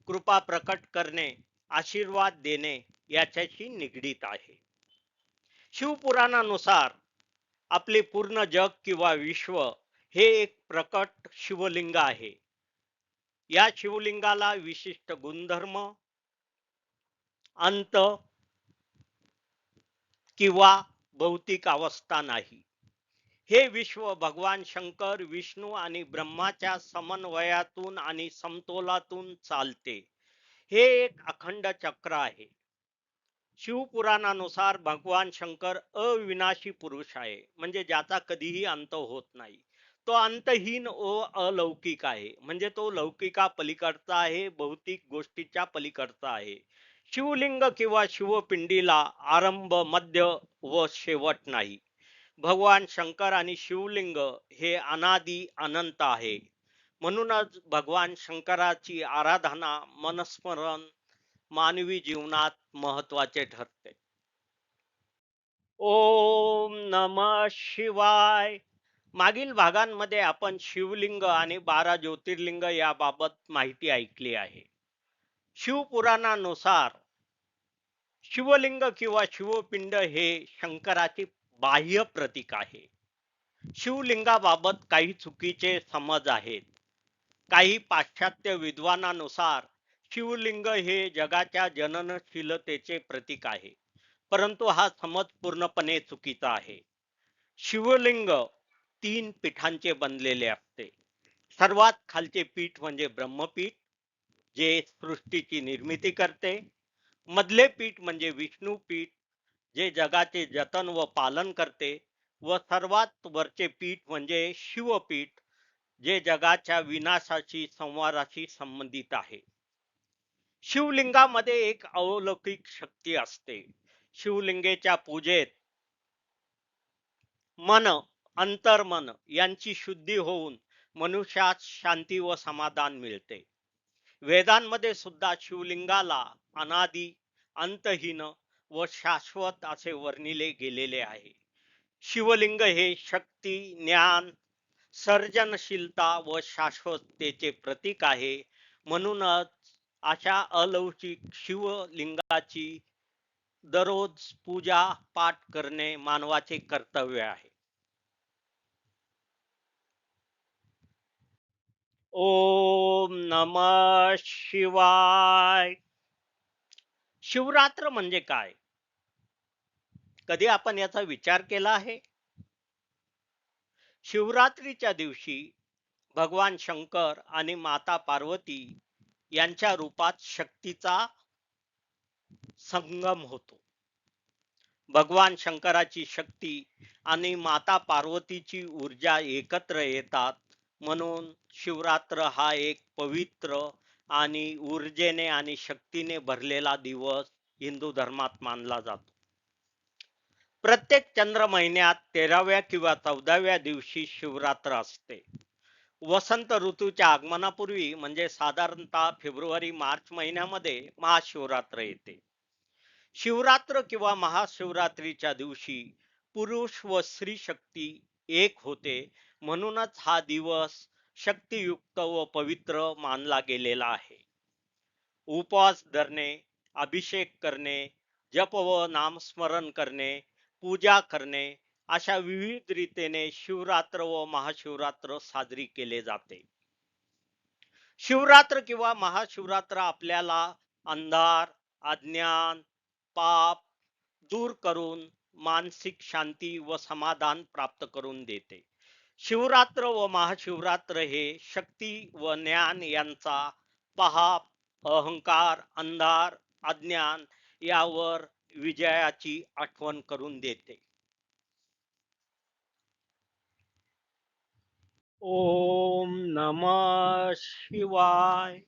कृपा प्रकट करणे, आशीर्वाद देणे याच्याशी निगडीत आहे. शिवपुराणानुसार आपले पूर्ण जग किंवा विश्व हे एक प्रकट शिवलिंग आहे. या शिवलिंगाला विशिष्ट गुणधर्म, अंत किंवा भौतिक अवस्था नाही. हे विश्व भगवान शंकर, विष्णू आणि ब्रह्माच्या समन्वयातून आणि समतोलातून चालते. हे एक अखंड चक्र आहे. शिवपुराणानुसार भगवान शंकर अविनाशी पुरुष आहे, म्हणजे ज्याचा कधीही अंत होत नाही. तो अंतहीन व अलौकिक आहे, म्हणजे तो लौकिका पलीकडचा आहे, भौतिक गोष्टीच्या पलीकडचा आहे. शिवलिंग किंवा शिवपिंडीला आरंभ, मध्य व शेवट नाही. भगवान शंकर आणि शिवलिंग हे अनादी अनंत आहे. म्हणूनच भगवान शंकराची आराधना, मनस्मरण मानवी जीवनात महत्वाचे ठरते. ओम नमः शिवाय. मागील भागांमध्ये आपण शिवलिंग आणि 12 ज्योतिर्लिंग याबाबत माहिती ऐकली आहे. शिवपुराणानुसार शिवलिंग किंवा शिवपिंड हे शंकराचे बाह्य प्रतीक आहे. शिवलिंगाबाबत काही चुकीचे समज आहेत. काही पाश्चात्य विद्वानानुसार शिवलिंग हे जगाच्या जननशीलतेचे प्रतीक आहे, परंतु हा समज पूर्णपणे चुकीचा आहे. शिवलिंग 3 पीठांचे बनलेले असते. सर्वात खालचे पीठ म्हणजे ब्रह्मपीठ, जे सृष्टीची निर्मिती करते. मधले पीठ म्हणजे विष्णुपीठ, जे जगाचे जतन व पालन करते. व सर्वात वरचे पीठ म्हणजे शिवपीठ, जे जगाच्या विनाशाची, संवाराशी संबंधित आहे. शिवलिंगामध्ये एक अलौकिक शक्ती असते. शिवलिंगेच्या पूजेत मन, अंतर्मन यांची शुद्धी होऊन मनुष्यात शांती व समाधान मिळते. वेदांमध्ये सुद्धा शिवलिंगाला अनादी, अंतहीन व शाश्वत असे वर्णिले गेलेले आहे. शिवलिंग हे शक्ती, ज्ञान, सर्जनशीलता व शाश्वततेचे प्रतीक आहे. म्हणूनच अशा अलौकिक शिवलिंगाची दररोज पूजा पाठ करणे मानवाचे कर्तव्य आहे. ओम नमः शिवाय. शिवरात्र म्हणजे काय? कधी आपण याचा विचार केला आहे? शिवरात्रीच्या दिवशी भगवान शंकर आणि माता पार्वती यांच्या रूपात शक्तीचा संगम होतो. भगवान शंकराची शक्ती आणि माता पार्वतीची ऊर्जा एकत्र येतात, म्हणून शिवरात्र हा एक पवित्र आणि ऊर्जेने आणि शक्तीने भरलेला दिवस हिंदू धर्मात मानला जातो. प्रत्येक चंद्र महिन्यात 13व्या किंवा 14व्या दिवशी शिवरात्र असते. वसंत ऋतूच्या आगमनापूर्वी म्हणजे साधारणतः फेब्रुवारी मार्च महिन्यामध्ये महाशिवरात्र येते. शिवरात्र किंवा महाशिवरात्रीच्या दिवशी पुरुष व स्त्री शक्ती एक होते, म्हणूनच हा दिवस शक्तियुक्त व पवित्र मानला गेलेला आहे. उपवास धरणे, अभिषेक करणे, जप व नामस्मरण करणे, पूजा करणे अशा विविध रीतीने शिवरात्र व महाशिवरात्र साजरी केले जाते. शिवरात्र किंवा महाशिवरात्र आपल्याला अंधार, अज्ञान, पाप दूर करून मानसिक शांती व समाधान प्राप्त करून देते. शिवरात्र व महाशिवरात्र हे शक्ती व ज्ञान यांचा, पाप, अहंकार, अंधार, अज्ञान यावर विजयाची आठवण करून देते. ओम नमः शिवाय.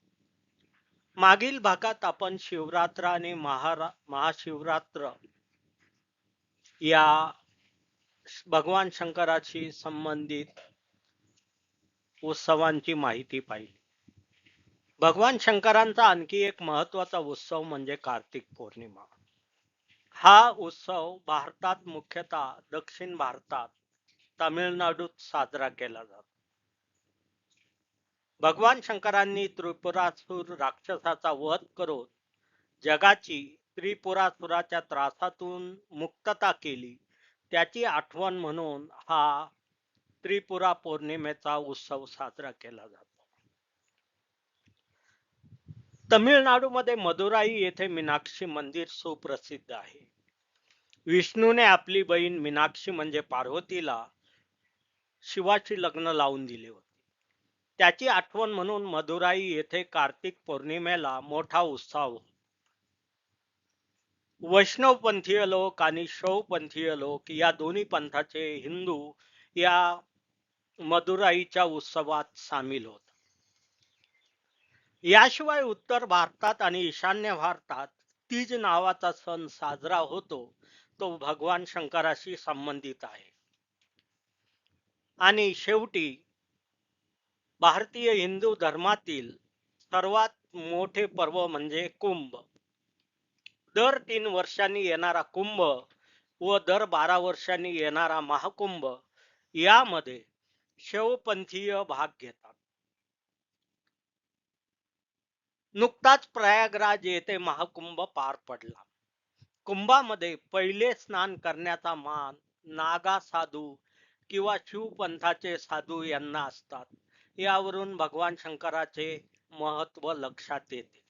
मागील भागात आपण शिवरात्र आणि महाशिवरात्र या भगवान शंकराशी संबंधित उत्सवांची माहिती पाहिली. भगवान शंकरांचा आणखी एक महत्वाचा उत्सव म्हणजे कार्तिक पौर्णिमा. हा उत्सव भारतात, मुख्यतः दक्षिण भारतात, तामिळनाडूत साजरा केला जातो. भगवान शंकरांनी त्रिपुरासुर राक्षसाचा वध करून जगाची त्रिपुरासुराच्या त्रासातून मुक्तता केली, त्याची आठवण म्हणून हा त्रिपुरा पौर्णिमेचा उत्सव साजरा केला जातो. तमिळनाडूमध्ये मदुराई येथे मीनाक्षी मंदिर सुप्रसिद्ध आहे. विष्णूने आपली बहीण मीनाक्षी म्हणजे पार्वतीला शिवाशी लग्न लावून दिले होते. त्याची आठवण म्हणून मदुराई येथे कार्तिक पौर्णिमेला मोठा उत्सव होतो. वैष्णवपंथीय लोक आणि शैवपंथीय लोक या दोन्ही पंथाचे हिंदू या मदुराईच्या उत्सवात सामील होतात. याशिवाय उत्तर भारतात आणि ईशान्य भारतात तीज नावाचा सण साजरा होतो, तो भगवान शंकराशी संबंधित आहे. आणि शेवटी भारतीय हिंदू धर्मातील सर्वात मोठे पर्व म्हणजे कुंभ. दर 3 वर्षांनी येणारा कुंभ व दर 12 वर्षांनी येणारा महाकुंभ यामध्ये शैवपंथीय भाग घेतात. नुकताच प्रयागराज येथे महाकुंभ पार पडला. कुंभामध्ये पहिले स्नान करण्याचा मान नागा साधू किंवा शिवपंथाचे साधू यांना असतात. यावरून भगवान शंकराचे महत्व लक्षात येते.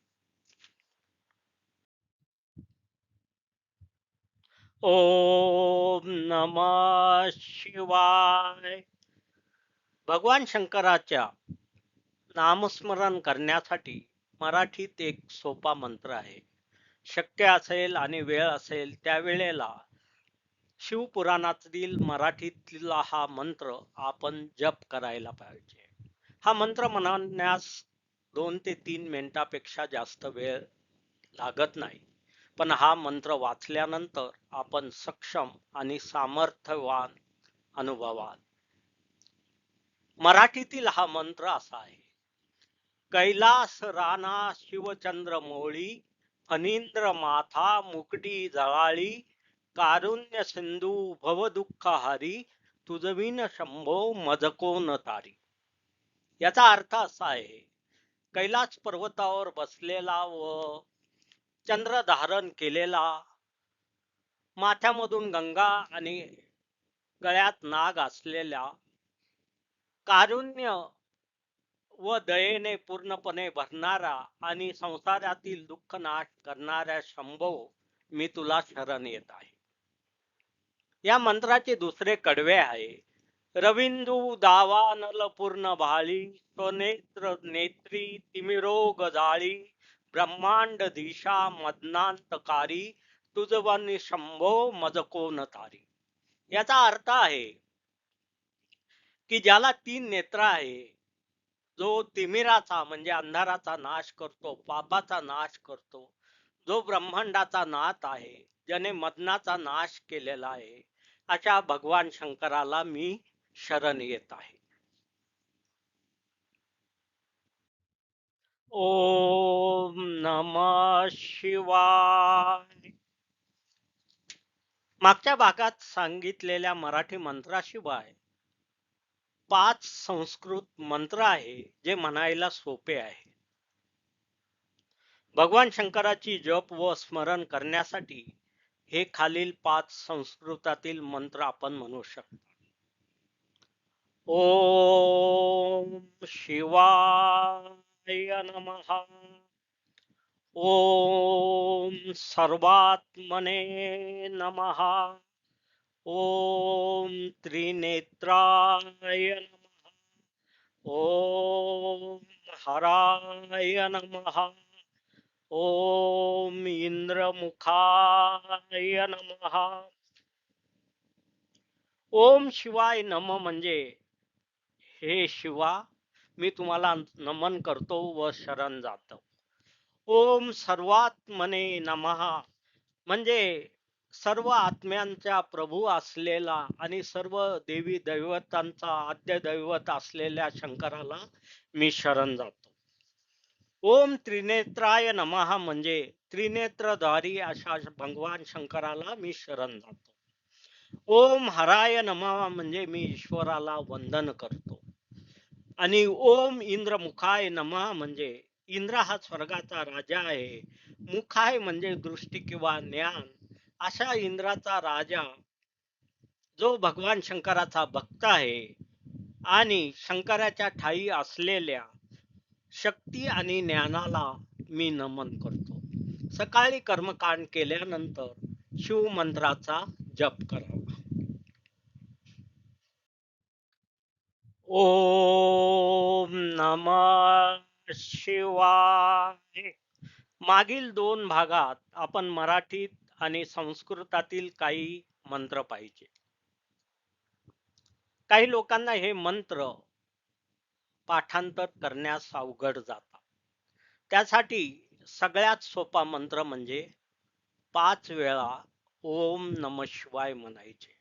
ओम नमः शिवाय. भगवान शंकराच्या नामस्मरण करण्यासाठी मराठीत एक सोपा मंत्र आहे. शक्य असेल आणि वेळ असेल त्यावेळेला शिवपुराणातील मराठीतला हा मंत्र आपण जप करायला पाहिजे. हा मंत्र म्हणण्यास 2 ते 3 मिनिटापेक्षा जास्त वेळ लागत नाही, पण हा मंत्र वाचल्यानंतर आपण सक्षम आणि सामर्थ्यवान अनुभवाल. मराठीतील हा मंत्र असा आहे. कैलास राणा शिवचंद्र मोळी, फणींद्र माथा मुकटी जळाळी, कारुण्य सिंधू भव दुःख हारी, तुझविन शंभो मजको न तारी. याचा अर्थ असा आहे, कैलास पर्वतावर बसलेला व चंद्र धारण केलेला, माथ्यामधून गंगा आणि गळ्यात नाग असलेल्या, कारुण्य व दयेने पूर्णपणे भरणारा आणि संसारातील दुःख नाश करणाऱ्या शंभो, मी तुला शरण येत आहे. या मंत्राचे दुसरे कडवे आहे. रविंदू दावानल पूर्ण भाळी, स्वनेत्र नेत्री तिमिरो गजाळी, ब्रह्मांड दिशा मदनांतकारी, तुझवनी शंभो मजको न तारी. याचा अर्थ आहे की ज्याला 3 नेत्र आहे, जो तिमिराचा म्हणजे अंधाराचा नाश करतो, पापाचा नाश करतो, जो ब्रह्मांडाचा नाथ आहे, ज्याने मदनाचा नाश केलेला आहे, अशा भगवान शंकराला मी शरण येत आहे. ओम नमः शिवाय. मागच्या भागात सांगितलेल्या मराठी मंत्राशिवाय 5 संस्कृत मंत्र आहे, जे म्हणायला सोपे आहे. भगवान शंकराची जप व स्मरण करण्यासाठी हे खालील 5 संस्कृतातील मंत्र आपण म्हणू शकतो. ओम शिवाय नमः. ओम सर्वात्मने नमः. ओम त्रिनेत्राय नमः. ओम हराय नमः. ओम इंद्रमुखाय नमः. ओम शिवाय नम म्हणजे हे शिवा, मी तुम्हाला नमन करतो व शरण जातो. ओम सर्वात्मने नमः म्हणजे सर्व आत्म्यांचा प्रभू असलेला आणि सर्व देवी दैवतांचा आद्य दैवत असलेल्या शंकराला मी शरण जातो. ओम त्रिनेत्राय नमः म्हणजे त्रिनेत्रधारी अशा भगवान शंकराला मी शरण जातो. ओम हराय नमः म्हणजे मी ईश्वराला वंदन करतो. आणि ओम इंद्र मुखाय नमः म्हणजे इंद्र हा स्वर्गाचा राजा आहे. मुखाय म्हणजे दृष्टी किंवा ज्ञान. अशा इंद्राचा राजा जो भगवान शंकराचा भक्त आहे आणि शंकराच्या ठायी असलेल्या शक्ती आणि ज्ञानाला मी नमन करतो. सकाळी कर्मकांड केल्यानंतर शिव मंत्राचा जप करावा. ओम नमः शिवाय. मागील दोन भागात आपण मराठीत आणि संस्कृतातील काही मंत्र पाहिजे. काही लोकांना हे मंत्र पाठांतर करण्यास अवघड जातात. त्यासाठी सगळ्यात सोपा मंत्र म्हणजे 5 वेळा ओम नमः शिवाय म्हणायचे.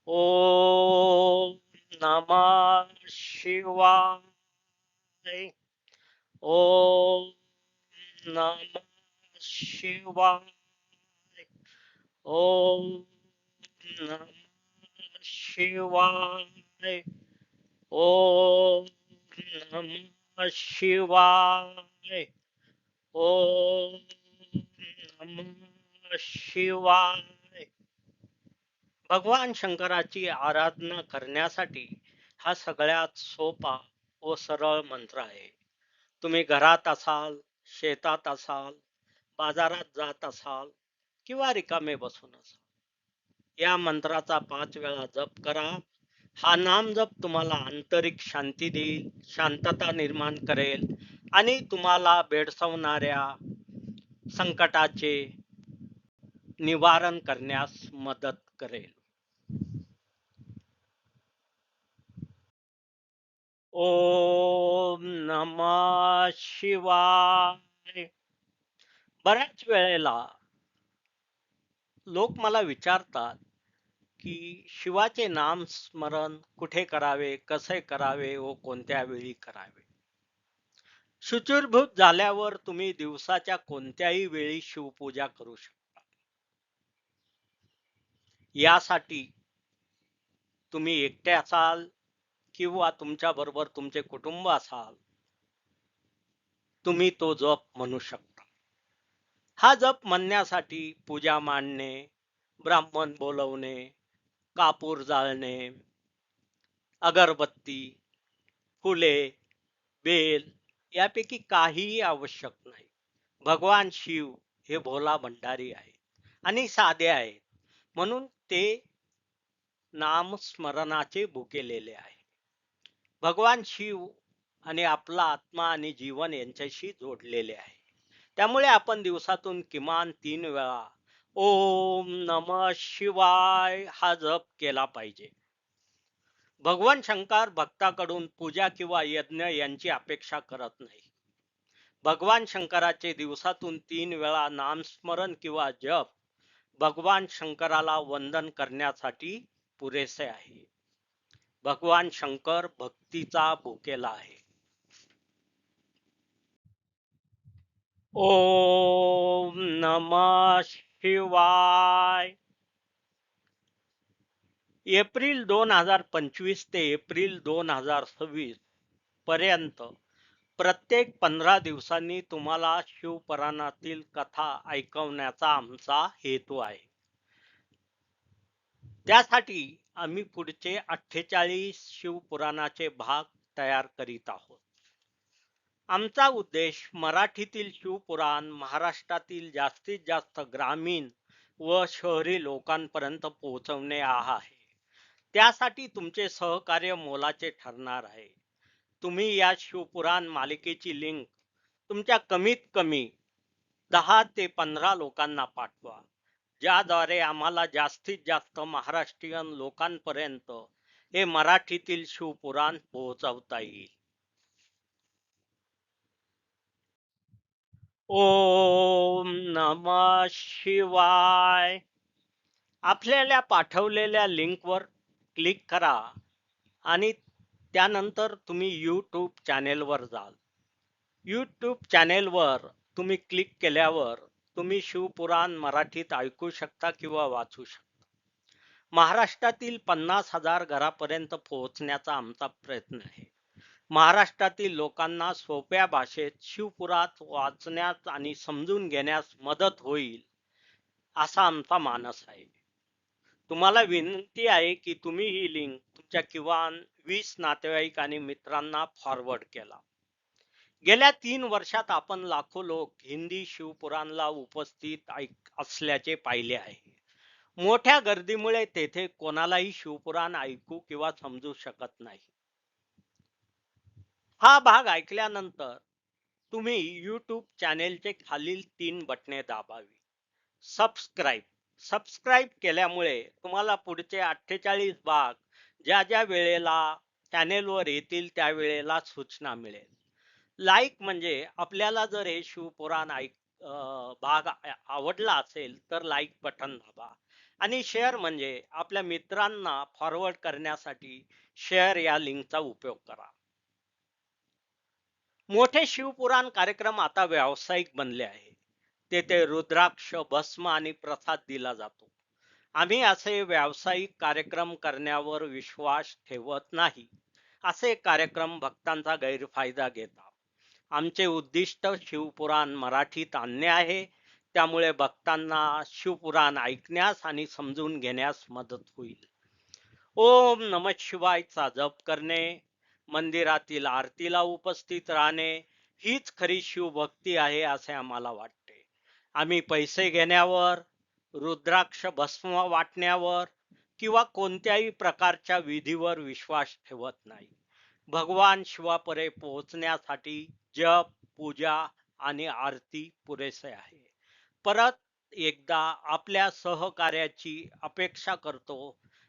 ओम नमः शिवाय. ओम नमः शिवाय. ओम नमः शिवाय. ओम नमः शिवाय. ओम नमः शिवाय. भगवान शंकराची आराधना करण्यासाठी हा सगळ्यात सोपा व सरळ मंत्र आहे. तुम्ही घरात असाल, शेतात असाल, बाजारात जात असाल किंवा रिकामे बसून असाल, या मंत्राचा 5 वेळा जप करा. हा नाम जप तुम्हाला आंतरिक शांती देईल, शांतता निर्माण करेल आणि तुम्हाला भेडसावणाऱ्या संकटाचे निवारण करण्यास मदत करेल. ओम नमः शिवाय. बऱ्याच वेळेला लोक मला विचारतात की शिवाचे नाम स्मरण कुठे करावे, कसे करावे व कोणत्या वेळी करावे. शुचिर्भूत झाल्यावर तुम्ही दिवसाच्या कोणत्याही वेळी शिवपूजा करू शकता. यासाठी तुम्ही एकटे असाल किंवा तुमच्या बरोबर तुमचे कुटुंब असाल, तुम्ही तो जप म्हणू शकता. हा जप म्हणण्यासाठी पूजा मांडणे, ब्राह्मण बोलवणे, कापूर जाळणे, अगरबत्ती, फुले, बेल यापैकी काहीही आवश्यक नाही. भगवान शिव हे भोला भंडारी आहेत आणि साधे आहेत, म्हणून ते नामस्मरणाचे भुकेलेले आहे. भगवान शिव आणि आपला आत्मा आणि जीवन यांच्याशी जोडलेले आहे. त्यामुळे आपण दिवसातून किमान 3 वेळा ओम नमः शिवाय हा जप केला पाहिजे. भगवान शंकर भक्ताकडून पूजा किंवा यज्ञ यांची अपेक्षा करत नाही. भगवान शंकराचे दिवसातून 3 वेळा नामस्मरण किंवा जप भगवान शंकराला वंदन करण्यासाठी पुरेसे आहे. भगवान शंकर भक्तीचा भुकेला आहे. ओम नमः शिवाय. एप्रिल 2025 ते एप्रिल 2026 पर्यंत प्रत्येक 15 दिवसांनी तुम्हाला शिवपुराणातील कथा ऐकवण्याचा आमचा हेतू आहे. त्यासाठी आम्ही पुढचे 48 शिवपुराणाचे भाग तयार करीत आहोत. आमचा उद्देश मराठीतील शिवपुराण महाराष्ट्रातील जास्तीत जास्त ग्रामीण व शहरी लोकांपर्यंत पोहोचवणे हा आहे. त्यासाठी तुमचे सहकार्य मोलाचे ठरणार आहे. तुम्ही या शिवपुराण मालिकेची लिंक तुमच्या कमीत कमी 10 ते 15 लोकांना पाठवा, ज्याद्वारे आम्हाला जास्तीत जास्त महाराष्ट्रीयन लोकांपर्यंत हे मराठीतील शिवपुराण पोहोचवता येईल. ओम नमः शिवाय. आपल्याला पाठवलेल्या लिंकवर क्लिक करा आणि त्यानंतर तुम्ही यूट्यूब चॅनेलवर जाल. यूट्यूब चॅनेलवर तुम्ही क्लिक केल्यावर तुम्ही शिवपुराण मराठीत ऐकू शकता किंवा वाचू शकता. महाराष्ट्रातील 50,000 घरापर्यंत पोहोचण्याचा आमचा प्रयत्न आहे. महाराष्ट्रातील लोकांना सोप्या भाषेत शिवपुराण वाचण्यास आणि समजून घेण्यास मदत होईल असा आमचा मानस आहे. तुम्हाला विनंती आहे की तुम्ही ही लिंक तुमच्या किमान 20 नातेवाईक आणि मित्रांना फॉरवर्ड केला. गेल्या 3 वर्षात आपण लाखो लोक हिंदी शिवपुराणला उपस्थित असल्याचे पाहिले आहे. मोठ्या गर्दीमुळे तेथे कोणालाही शिवपुराण ऐकू किंवा समजू शकत नाही. हा भाग ऐकल्यानंतर तुम्ही YouTube चॅनेलचे खालील 3 बटणे दाबावी. सबस्क्राईब सबस्क्राईब केल्यामुळे तुम्हाला पुढचे 48 भाग ज्या ज्या वेळेला चॅनेलवर येतील त्या वेळेला सूचना मिळेल. लाईक म्हणजे आपल्याला जर हे शिवपुराण भाग आवडला असेल तर लाईक बटन दाबा. आणि शेअर म्हणजे आपल्या मित्रांना फॉरवर्ड करण्यासाठी शेअर या लिंकचा उपयोग करा. मोठे शिवपुराण कार्यक्रम आता व्यावसायिक बनले आहे. तेथे रुद्राक्ष, भस्म आणि प्रसाद दिला जातो. आम्ही असे व्यावसायिक कार्यक्रम करण्यावर विश्वास ठेवत नाही. असे कार्यक्रम भक्तांचा गैरफायदा घेतात. आमचे उद्दिष्ट शिवपुराण मराठीत आणणे आहे. त्यामुळे भक्तांना शिवपुराण ऐकण्यास आणि समजून घेण्यास मदत होईल. ओम नमः शिवायचा जप करणे, मंदिरातील आरतीला उपस्थित राहणे हीच खरी शिवभक्ती आहे असे आम्हाला वाटते. आम्ही पैसे घेण्यावर, रुद्राक्ष भस्म वाटण्यावर किंवा कोणत्याही प्रकारच्या विधीवर विश्वास ठेवत नाही. भगवान शिवापरे पोहोचण्यासाठी जप, पूजा आणि आरती पुरेसे आहे. परत एकदा आपल्या सहकार्याची अपेक्षा करतो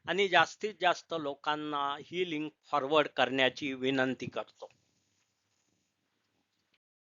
आणि जास्तीत जास्त लोकांना ही लिंक फॉरवर्ड करण्याची विनंती करतो.